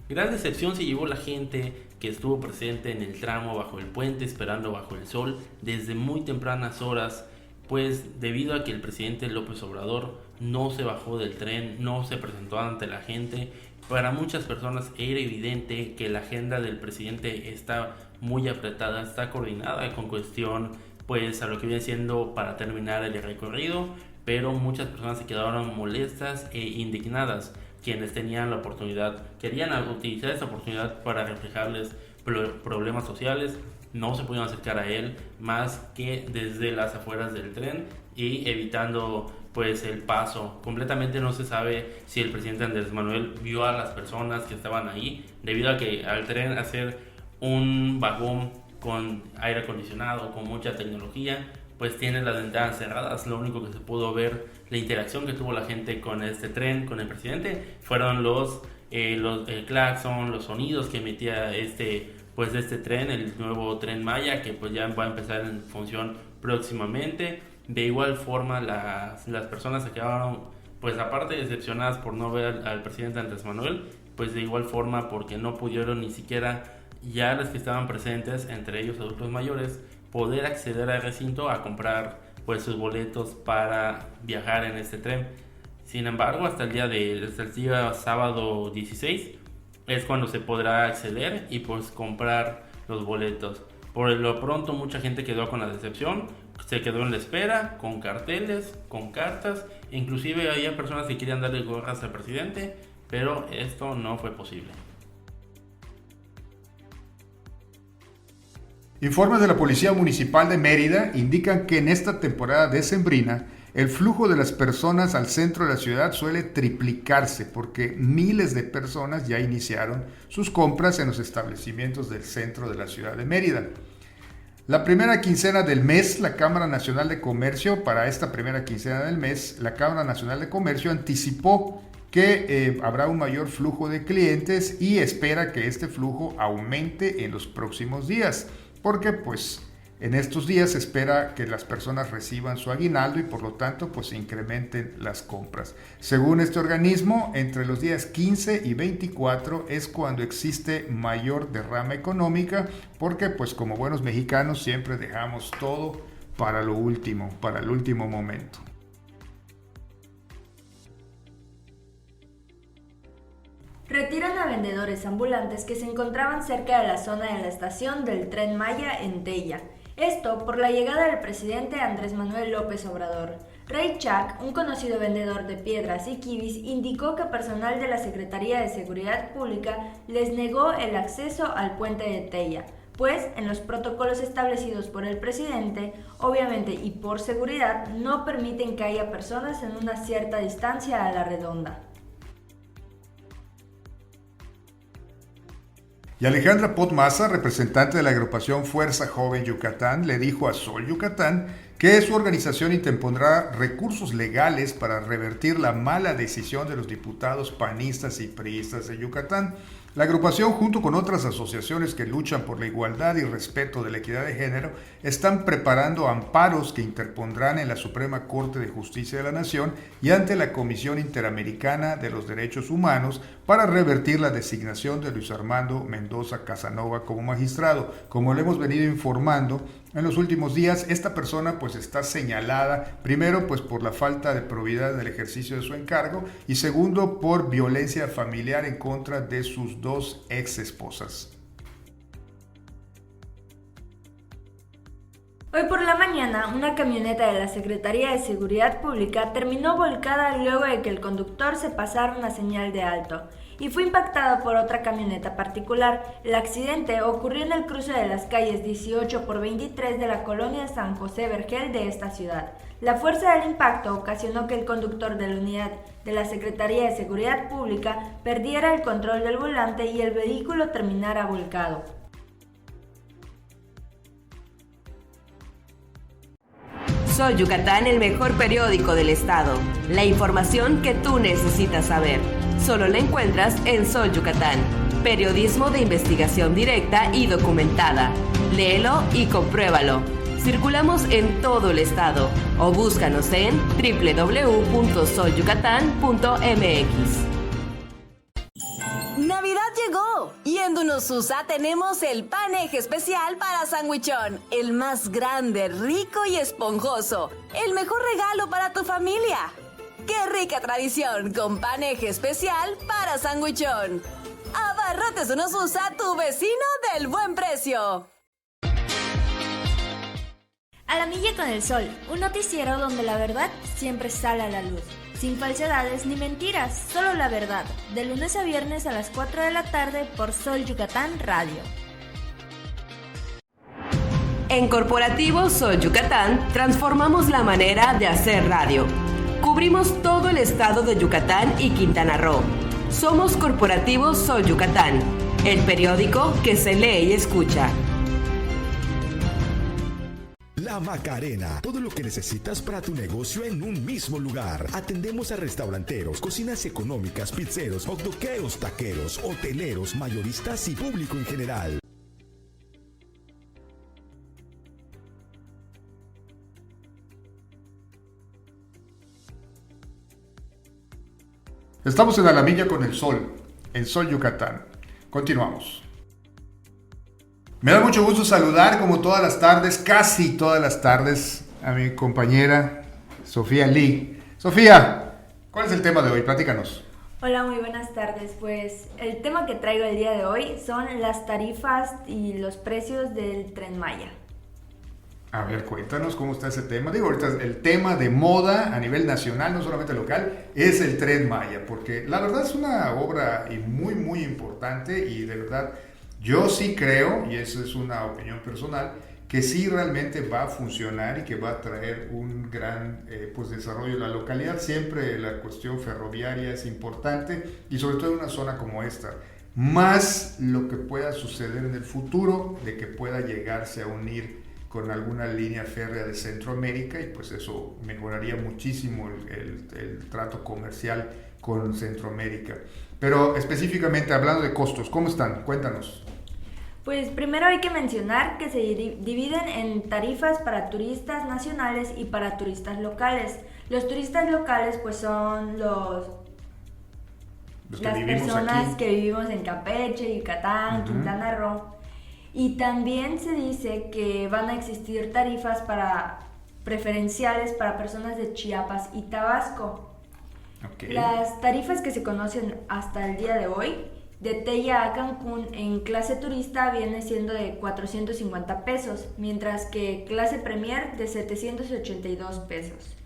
Gran decepción se llevó la gente que estuvo presente en el tramo bajo el puente esperando bajo el sol desde muy tempranas horas, pues debido a que el presidente López Obrador no se bajó del tren, no se presentó ante la gente. Para muchas personas era evidente que la agenda del presidente está muy apretada, está coordinada con cuestión pues a lo que viene siendo para terminar el recorrido, pero muchas personas se quedaron molestas e indignadas. Quienes tenían la oportunidad, querían utilizar esa oportunidad para reflejarles problemas sociales, no se pudieron acercar a él más que desde las afueras del tren y evitando pues el paso. Completamente no se sabe si el presidente Andrés Manuel vio a las personas que estaban ahí, debido a que al tren hacer un vagón con aire acondicionado, con mucha tecnología, pues tiene las ventanas cerradas. Lo único que se pudo ver, la interacción que tuvo la gente con este tren, con el presidente, fueron los claxon, los sonidos que emitía este tren, el nuevo Tren Maya, que pues ya va a empezar en función próximamente. De igual forma, las personas se quedaron, pues aparte decepcionadas por no ver al presidente Andrés Manuel, pues de igual forma porque no pudieron ni siquiera ya los que estaban presentes, entre ellos adultos mayores, poder acceder al recinto a comprar pues sus boletos para viajar en este tren. Sin embargo, hasta el día sábado 16 es cuando se podrá acceder y pues comprar los boletos. Por lo pronto mucha gente quedó con la decepción, se quedó en la espera, con carteles, con cartas, inclusive había personas que querían darle gorras al presidente, pero esto no fue posible. Informes de la Policía Municipal de Mérida indican que en esta temporada decembrina el flujo de las personas al centro de la ciudad suele triplicarse porque miles de personas ya iniciaron sus compras en los establecimientos del centro de la ciudad de Mérida. La primera quincena del mes, la Cámara Nacional de Comercio, para esta primera quincena del mes, la Cámara Nacional de Comercio anticipó que habrá un mayor flujo de clientes y espera que este flujo aumente en los próximos días, porque pues en estos días se espera que las personas reciban su aguinaldo y por lo tanto pues se incrementen las compras. Según este organismo, entre los días 15 y 24 es cuando existe mayor derrama económica, porque pues como buenos mexicanos siempre dejamos todo para lo último, para el último momento. Retiran a vendedores ambulantes que se encontraban cerca de la zona de la estación del Tren Maya en Tella. Esto por la llegada del presidente Andrés Manuel López Obrador. Ray Chac, un conocido vendedor de piedras y quibis, indicó que personal de la Secretaría de Seguridad Pública les negó el acceso al puente de Tella, pues en los protocolos establecidos por el presidente, obviamente y por seguridad, no permiten que haya personas en una cierta distancia a la redonda. Y Alejandra Pot Maza, representante de la agrupación Fuerza Joven Yucatán, le dijo a Sol Yucatán que su organización interpondrá recursos legales para revertir la mala decisión de los diputados panistas y priistas de Yucatán. La agrupación, junto con otras asociaciones que luchan por la igualdad y respeto de la equidad de género, están preparando amparos que interpondrán en la Suprema Corte de Justicia de la Nación y ante la Comisión Interamericana de los Derechos Humanos para revertir la designación de Luis Armando Mendoza Casanova como magistrado. Como le hemos venido informando en los últimos días, esta persona pues está señalada, primero pues por la falta de probidad en el ejercicio de su encargo y segundo por violencia familiar en contra de sus dos ex esposas. Hoy por la mañana, una camioneta de la Secretaría de Seguridad Pública terminó volcada luego de que el conductor se pasara una señal de alto y fue impactada por otra camioneta particular. El accidente ocurrió en el cruce de las calles 18 por 23 de la colonia San José Vergel de esta ciudad. La fuerza del impacto ocasionó que el conductor de la unidad de la Secretaría de Seguridad Pública perdiera el control del volante y el vehículo terminara volcado. Sol Yucatán, el mejor periódico del estado. La información que tú necesitas saber. Solo la encuentras en Sol Yucatán. Periodismo de investigación directa y documentada. Léelo y compruébalo. Circulamos en todo el estado o búscanos en www.solyucatán.mx. Navidad llegó y en Dunosusa tenemos el paneje especial para Sandwichón, el más grande, rico y esponjoso, el mejor regalo para tu familia. ¡Qué rica tradición con paneje especial para Sandwichón! Abarrotes Dunosusa, tu vecino del buen precio. A la milla con el sol, un noticiero donde la verdad siempre sale a la luz. Sin falsedades ni mentiras, solo la verdad. De lunes a viernes a las 4 de la tarde por Sol Yucatán Radio. En Corporativo Sol Yucatán transformamos la manera de hacer radio. Cubrimos todo el estado de Yucatán y Quintana Roo. Somos Corporativo Sol Yucatán, el periódico que se lee y escucha. La Macarena, todo lo que necesitas para tu negocio en un mismo lugar. Atendemos a restauranteros, cocinas económicas, pizzeros, hotdoqueros, taqueros, hoteleros, mayoristas y público en general. Estamos en A la Milla con el Sol, en Sol Yucatán. Continuamos. Me da mucho gusto saludar, como todas las tardes, casi todas las tardes, a mi compañera Sofía Lee. Sofía, ¿cuál es el tema de hoy? Platícanos. Hola, muy buenas tardes. Pues el tema que traigo el día de hoy son las tarifas y los precios del Tren Maya. A ver, cuéntanos cómo está ese tema. Digo, ahorita el tema de moda a nivel nacional, no solamente local, es el Tren Maya, porque la verdad es una obra muy, muy importante y de verdad yo sí creo, y esa es una opinión personal, que sí realmente va a funcionar y que va a traer un gran desarrollo en la localidad. Siempre la cuestión ferroviaria es importante y sobre todo en una zona como esta. Más lo que pueda suceder en el futuro, de que pueda llegarse a unir con alguna línea férrea de Centroamérica y pues eso mejoraría muchísimo el trato comercial con Centroamérica. Pero específicamente hablando de costos, ¿cómo están? Cuéntanos. Pues primero hay que mencionar que se dividen en tarifas para turistas nacionales y para turistas locales. Los turistas locales pues son las personas aquí que vivimos en Campeche, Yucatán, Quintana Roo. Y también se dice que van a existir tarifas preferenciales para personas de Chiapas y Tabasco. Okay. Las tarifas que se conocen hasta el día de hoy, de Tella a Cancún en clase turista viene siendo de 450 pesos, mientras que clase Premier de 782 pesos.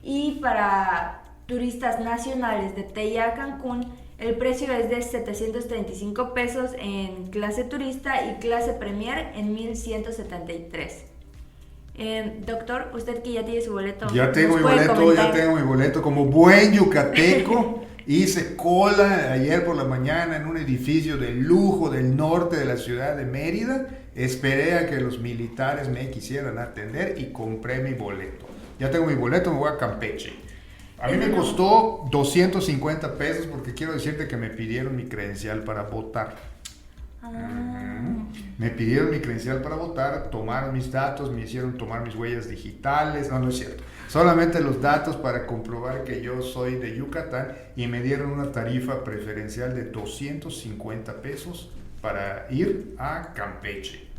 Y para turistas nacionales de Tella a Cancún, El precio es de 735 pesos en clase turista y clase premier en 1173. Doctor, usted que ya tiene su boleto. Ya tengo mi boleto. Como buen yucateco, hice cola ayer por la mañana en un edificio de lujo del norte de la ciudad de Mérida. Esperé a que los militares me quisieran atender y compré mi boleto. Ya tengo mi boleto, me voy a Campeche. A mí me costó 250 pesos porque quiero decirte que me pidieron mi credencial para votar. Me pidieron mi credencial para votar, tomaron mis datos, me hicieron tomar mis huellas digitales. No es cierto. Solamente los datos para comprobar que yo soy de Yucatán y me dieron una tarifa preferencial de 250 pesos para ir a Campeche.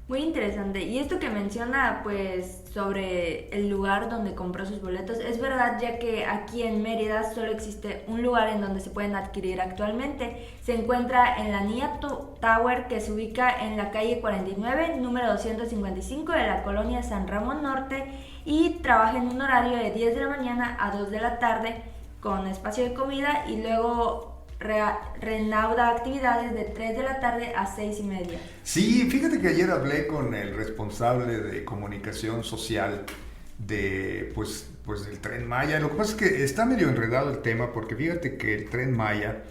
Muy interesante. Y esto que menciona, pues, sobre el lugar donde compró sus boletos, es verdad, ya que aquí en Mérida solo existe un lugar en donde se pueden adquirir actualmente. Se encuentra en la NIA Tower, que se ubica en la calle 49, número 255 de la colonia San Ramón Norte, y trabaja en un horario de 10 de la mañana a 2 de la tarde, con espacio de comida, y luego reanuda actividades de 3 de la tarde a 6:30. Sí, fíjate que ayer hablé con el responsable de comunicación social de pues del Tren Maya. Lo que pasa es que está medio enredado el tema porque fíjate que el Tren Maya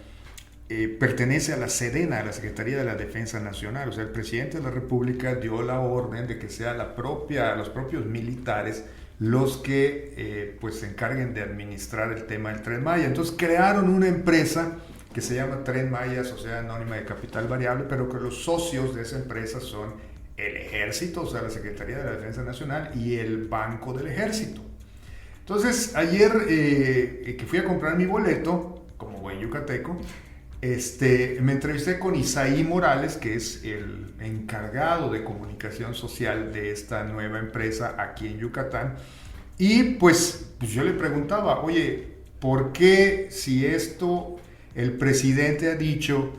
pertenece a la Sedena, a la Secretaría de la Defensa Nacional. O sea, el presidente de la República dio la orden de que sea los propios militares los que pues se encarguen de administrar el tema del Tren Maya. Entonces crearon una empresa que se llama Tren Maya, Sociedad Anónima de Capital Variable, pero que los socios de esa empresa son el Ejército, o sea, la Secretaría de la Defensa Nacional y el Banco del Ejército. Entonces, ayer que fui a comprar mi boleto, como buen yucateco, me entrevisté con Isaí Morales, que es el encargado de comunicación social de esta nueva empresa aquí en Yucatán, y pues yo le preguntaba, oye, ¿por qué si esto el presidente ha dicho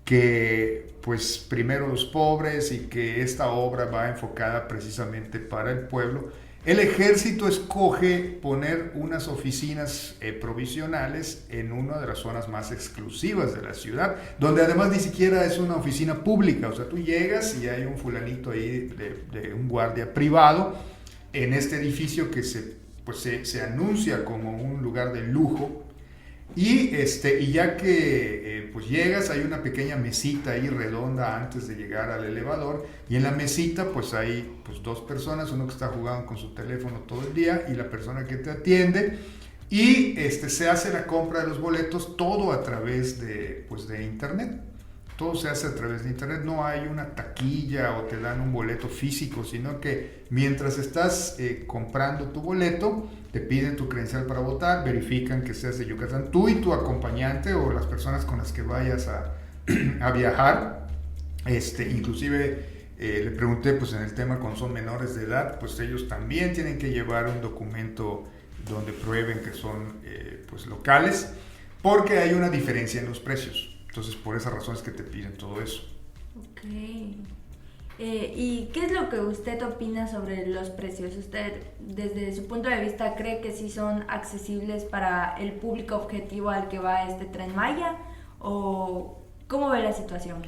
que pues primero los pobres y que esta obra va enfocada precisamente para el pueblo, el ejército escoge poner unas oficinas provisionales en una de las zonas más exclusivas de la ciudad, donde además ni siquiera es una oficina pública? O sea, tú llegas y hay un fulanito ahí de un guardia privado en este edificio que se anuncia como un lugar de lujo. Y ya que pues llegas, hay una pequeña mesita ahí redonda antes de llegar al elevador, y en la mesita pues hay pues 2 personas, uno que está jugando con su teléfono todo el día y la persona que te atiende, y se hace la compra de los boletos todo a través de internet. Todo se hace a través de internet, no hay una taquilla o te dan un boleto físico, sino que mientras estás comprando tu boleto, te piden tu credencial para votar, verifican que seas de Yucatán, tú y tu acompañante o las personas con las que vayas a viajar. Inclusive le pregunté pues en el tema cuando son menores de edad, pues ellos también tienen que llevar un documento donde prueben que son pues locales, porque hay una diferencia en los precios. Entonces, por esa razón es que te piden todo eso. Ok. ¿Y qué es lo que usted opina sobre los precios? ¿Usted, desde su punto de vista, cree que sí son accesibles para el público objetivo al que va este Tren Maya? ¿O cómo ve la situación?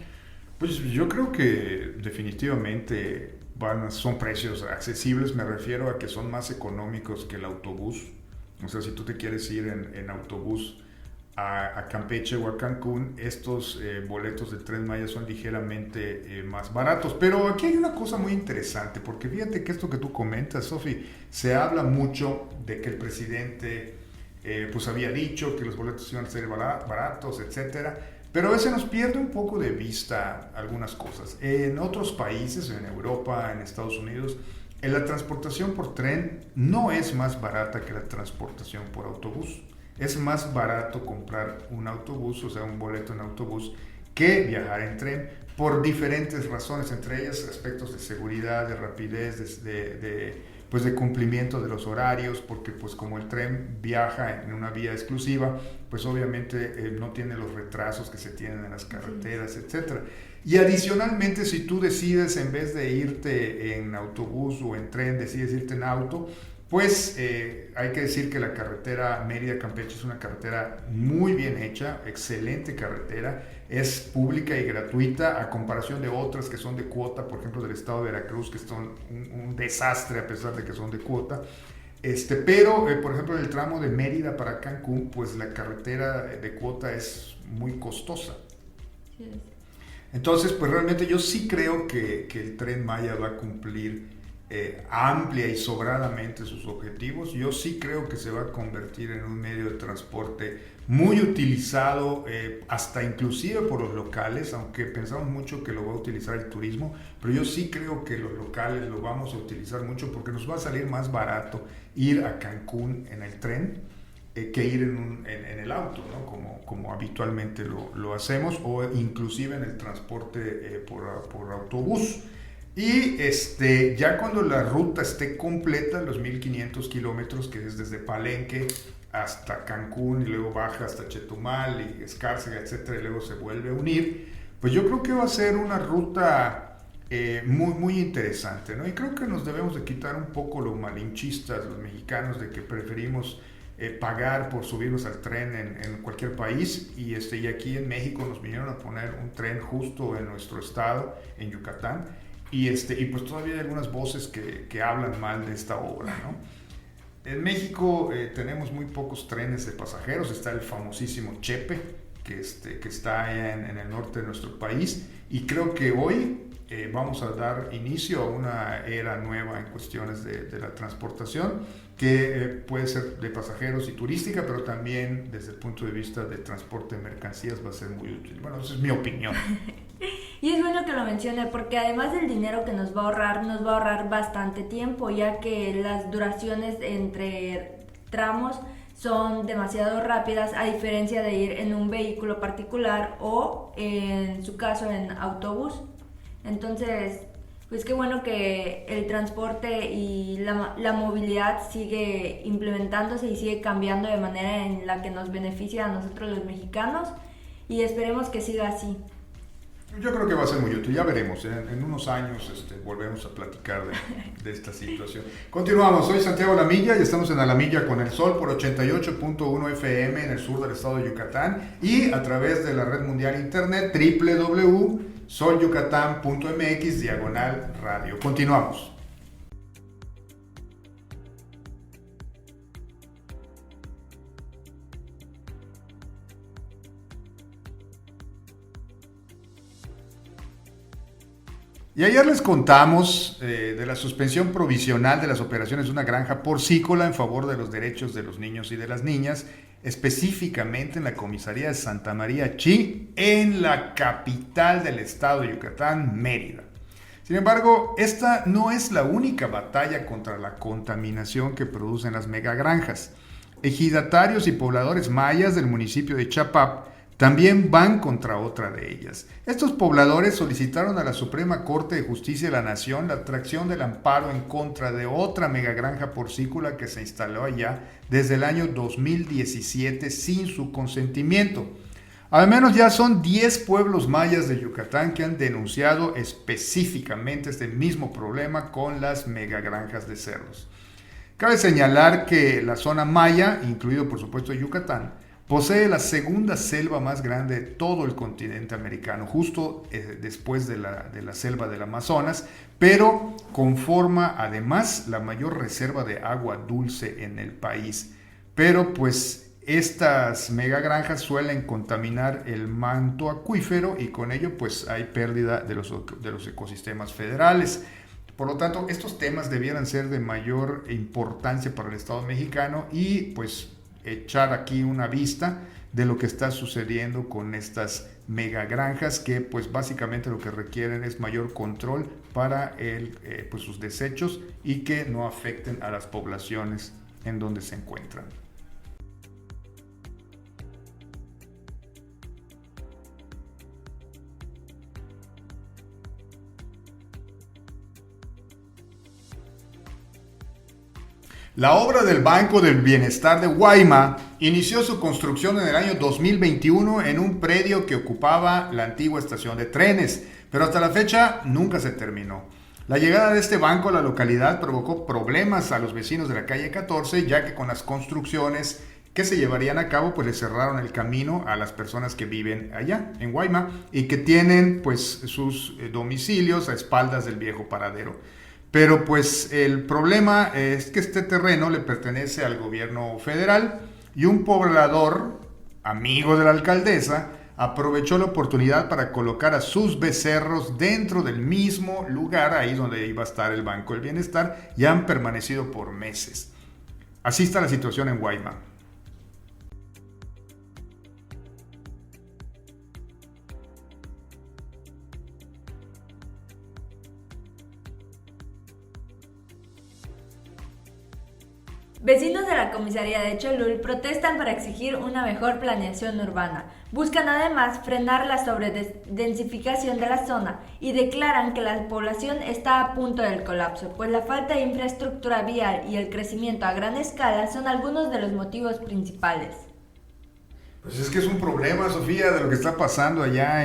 Pues yo creo que definitivamente son precios accesibles. Me refiero a que son más económicos que el autobús. O sea, si tú te quieres ir en autobús a Campeche o a Cancún, estos boletos del Tren Maya son ligeramente más baratos. Pero aquí hay una cosa muy interesante, porque fíjate que esto que tú comentas, Sofi, se habla mucho de que el presidente pues había dicho que los boletos iban a ser baratos, etcétera, pero a veces nos pierde un poco de vista algunas cosas. En otros países, en Europa, en Estados Unidos, la transportación por tren no es más barata que la transportación por autobús. Es más barato comprar un autobús, o sea, un boleto en autobús, que viajar en tren por diferentes razones, entre ellas aspectos de seguridad, de rapidez, de cumplimiento de los horarios, porque pues como el tren viaja en una vía exclusiva, pues obviamente no tiene los retrasos que se tienen en las carreteras, etcétera. Y adicionalmente, si tú decides, en vez de irte en autobús o en tren, decides irte en auto, Pues hay que decir que la carretera Mérida-Campeche es una carretera muy bien hecha, excelente carretera, es pública y gratuita a comparación de otras que son de cuota, por ejemplo del estado de Veracruz, que son un desastre a pesar de que son de cuota. Pero, por ejemplo, en el tramo de Mérida para Cancún, pues la carretera de cuota es muy costosa. Sí. Entonces, pues realmente yo sí creo que el Tren Maya va a cumplir amplia y sobradamente sus objetivos. Yo sí creo que se va a convertir en un medio de transporte muy utilizado, hasta inclusive por los locales, aunque pensamos mucho que lo va a utilizar el turismo, pero yo sí creo que los locales lo vamos a utilizar mucho porque nos va a salir más barato ir a Cancún en el tren que ir en el auto, ¿no? como habitualmente lo hacemos, o inclusive en el transporte por autobús. Y ya cuando la ruta esté completa, los 1500 kilómetros, que es desde Palenque hasta Cancún y luego baja hasta Chetumal y Escárcega, etcétera, y luego se vuelve a unir, pues yo creo que va a ser una ruta muy, muy interesante, ¿no? Y creo que nos debemos de quitar un poco los malinchistas, los mexicanos, de que preferimos pagar por subirnos al tren en cualquier país, y aquí en México nos vinieron a poner un tren justo en nuestro estado, en Yucatán, y pues todavía hay algunas voces que hablan mal de esta obra, ¿no? En México tenemos muy pocos trenes de pasajeros. Está el famosísimo Chepe, que está en el norte de nuestro país, y creo que hoy vamos a dar inicio a una era nueva en cuestiones de la transportación, que puede ser de pasajeros y turística, pero también desde el punto de vista de transporte de mercancías va a ser muy útil. Bueno, esa es mi opinión. Y es bueno que lo mencione, porque además del dinero que nos va a ahorrar bastante tiempo, ya que las duraciones entre tramos son demasiado rápidas, a diferencia de ir en un vehículo particular o, en su caso, en autobús. Entonces, pues qué bueno que el transporte y la movilidad sigue implementándose y sigue cambiando de manera en la que nos beneficia a nosotros los mexicanos, y esperemos que siga así. Yo creo que va a ser muy útil, ya veremos, en unos años volvemos a platicar de esta situación. Continuamos, soy Santiago Lamilla y estamos en A la Milla con el Sol por 88.1 FM en el sur del estado de Yucatán, y a través de la red mundial internet www.solyucatan.mx/radio. Continuamos. Y ayer les contamos de la suspensión provisional de las operaciones de una granja porcícola en favor de los derechos de los niños y de las niñas, específicamente en la comisaría de Santa María Chi, en la capital del estado de Yucatán, Mérida. Sin embargo, esta no es la única batalla contra la contaminación que producen las megagranjas. Ejidatarios y pobladores mayas del municipio de Chapap también van contra otra de ellas. Estos pobladores solicitaron a la Suprema Corte de Justicia de la Nación la atracción del amparo en contra de otra megagranja porcícola que se instaló allá desde el año 2017 sin su consentimiento. Al menos ya son 10 pueblos mayas de Yucatán que han denunciado específicamente este mismo problema con las megagranjas de cerdos. Cabe señalar que la zona maya, incluido por supuesto Yucatán, posee la segunda selva más grande de todo el continente americano, justo después de la selva del Amazonas, pero conforma además la mayor reserva de agua dulce en el país. Pero pues estas megagranjas suelen contaminar el manto acuífero y con ello pues hay pérdida de los ecosistemas federales. Por lo tanto, estos temas debieran ser de mayor importancia para el Estado mexicano y pues echar aquí una vista de lo que está sucediendo con estas megagranjas que pues básicamente lo que requieren es mayor control para pues sus desechos y que no afecten a las poblaciones en donde se encuentran. La obra del Banco del Bienestar de Guayma inició su construcción en el año 2021 en un predio que ocupaba la antigua estación de trenes, pero hasta la fecha nunca se terminó. La llegada de este banco a la localidad provocó problemas a los vecinos de la calle 14, ya que con las construcciones que se llevarían a cabo, pues le cerraron el camino a las personas que viven allá en Guaymas y que tienen pues sus domicilios a espaldas del viejo paradero. Pero pues el problema es que este terreno le pertenece al gobierno federal y un poblador, amigo de la alcaldesa, aprovechó la oportunidad para colocar a sus becerros dentro del mismo lugar, ahí donde iba a estar el Banco del Bienestar, y han permanecido por meses. Así está la situación en Guaymas. Vecinos de la comisaría de Cholul protestan para exigir una mejor planeación urbana. Buscan además frenar la sobredensificación de la zona y declaran que la población está a punto del colapso, pues la falta de infraestructura vial y el crecimiento a gran escala son algunos de los motivos principales. Pues es que es un problema, Sofía, de lo que está pasando allá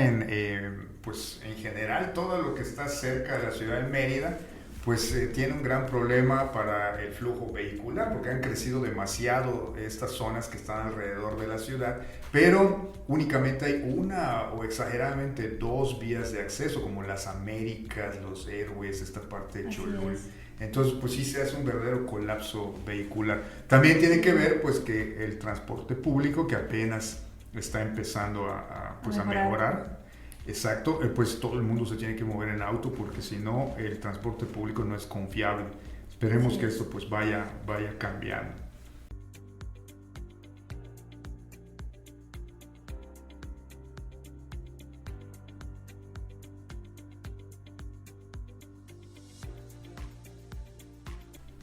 pues en general, todo lo que está cerca de la ciudad de Mérida, pues tiene un gran problema para el flujo vehicular, porque han crecido demasiado estas zonas que están alrededor de la ciudad, pero únicamente hay una o exageradamente dos vías de acceso, como las Américas, los Héroes, esta parte de Cholul. Entonces, pues sí se hace un verdadero colapso vehicular. También tiene que ver, pues, que el transporte público, que apenas está empezando a mejorar. Exacto, pues todo el mundo se tiene que mover en auto porque si no el transporte público no es confiable. Esperemos que esto pues vaya cambiando.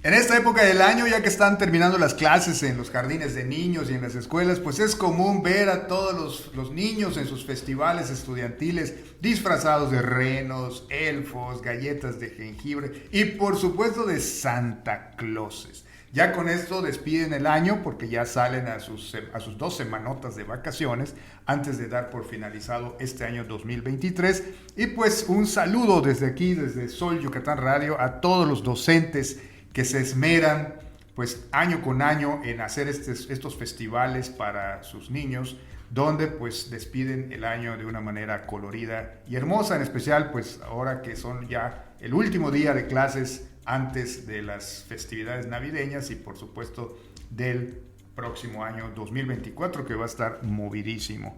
En esta época del año, ya que están terminando las clases en los jardines de niños y en las escuelas, pues es común ver a todos los niños en sus festivales estudiantiles disfrazados de renos, elfos, galletas de jengibre y por supuesto de Santa Clauses. Ya con esto despiden el año porque ya salen a sus 2 semanotas de vacaciones antes de dar por finalizado este año 2023. Y pues un saludo desde aquí, desde Sol Yucatán Radio, a todos los docentes que se esmeran pues año con año en hacer estos festivales para sus niños, donde pues despiden el año de una manera colorida y hermosa, en especial pues ahora que son ya el último día de clases antes de las festividades navideñas y por supuesto del próximo año 2024, que va a estar movidísimo.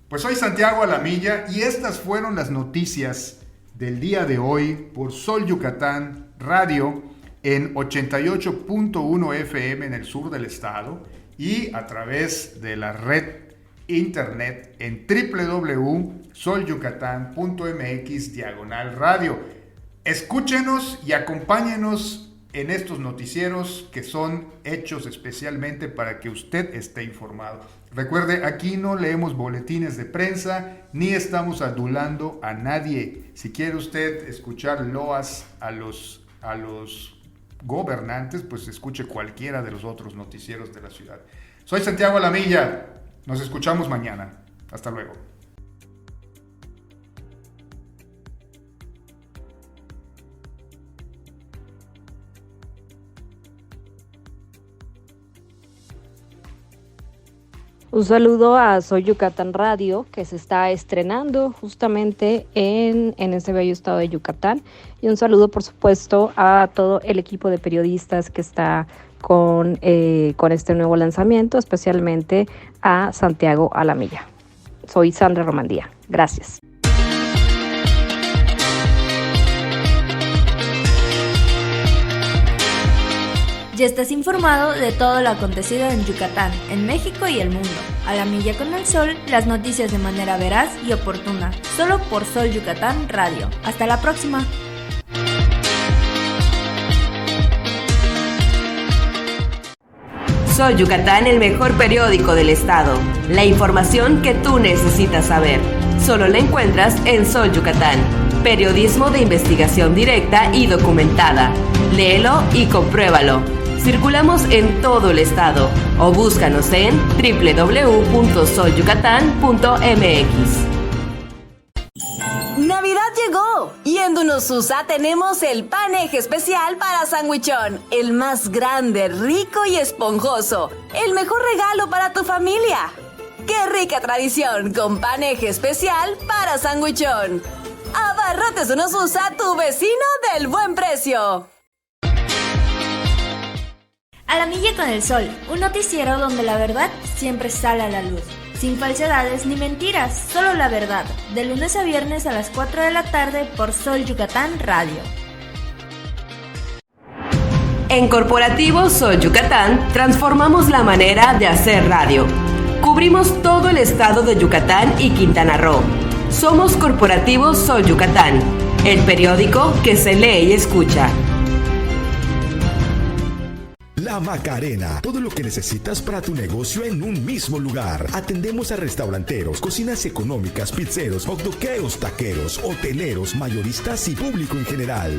Pues soy Santiago Alamilla y estas fueron las noticias del día de hoy por Sol Yucatán Radio en 88.1 FM en el sur del estado y a través de la red internet en www.solyucatan.mx/radio. Escúchenos y acompáñenos en estos noticieros que son hechos especialmente para que usted esté informado. Recuerde, aquí no leemos boletines de prensa ni estamos adulando a nadie. Si quiere usted escuchar loas a los gobernantes, pues escuche cualquiera de los otros noticieros de la ciudad. Soy Santiago Alamilla. Nos escuchamos mañana. Hasta luego. Un saludo a Soy Yucatán Radio, que se está estrenando justamente en ese bello estado de Yucatán. Y un saludo, por supuesto, a todo el equipo de periodistas que está con este nuevo lanzamiento, especialmente a Santiago Alamilla. Soy Sandra Romandía. Gracias. Ya estás informado de todo lo acontecido en Yucatán, en México y el mundo. A la milla con el sol, las noticias de manera veraz y oportuna. Solo por Sol Yucatán Radio. Hasta la próxima. Sol Yucatán, el mejor periódico del estado. La información que tú necesitas saber. Solo la encuentras en Sol Yucatán. Periodismo de investigación directa y documentada. Léelo y compruébalo. Circulamos en todo el estado o búscanos en www.solyucatan.mx. Navidad llegó llegó. Y en Dunosusa tenemos el pan eje especial para sandwichón, el más grande, rico y esponjoso, el mejor regalo para tu familia. ¡Qué rica tradición con pan eje especial para sandwichón! Abarrotes Dunosusa, tu vecino del buen precio. A la milla con el sol, un noticiero donde la verdad siempre sale a la luz. Sin falsedades ni mentiras, solo la verdad. De lunes a viernes a las 4 de la tarde por Sol Yucatán Radio. En Corporativo Sol Yucatán transformamos la manera de hacer radio. Cubrimos todo el estado de Yucatán y Quintana Roo. Somos Corporativo Sol Yucatán, el periódico que se lee y escucha. La Macarena, todo lo que necesitas para tu negocio en un mismo lugar. Atendemos a restauranteros, cocinas económicas, pizzeros, hotdoqueros, taqueros, hoteleros, mayoristas y público en general.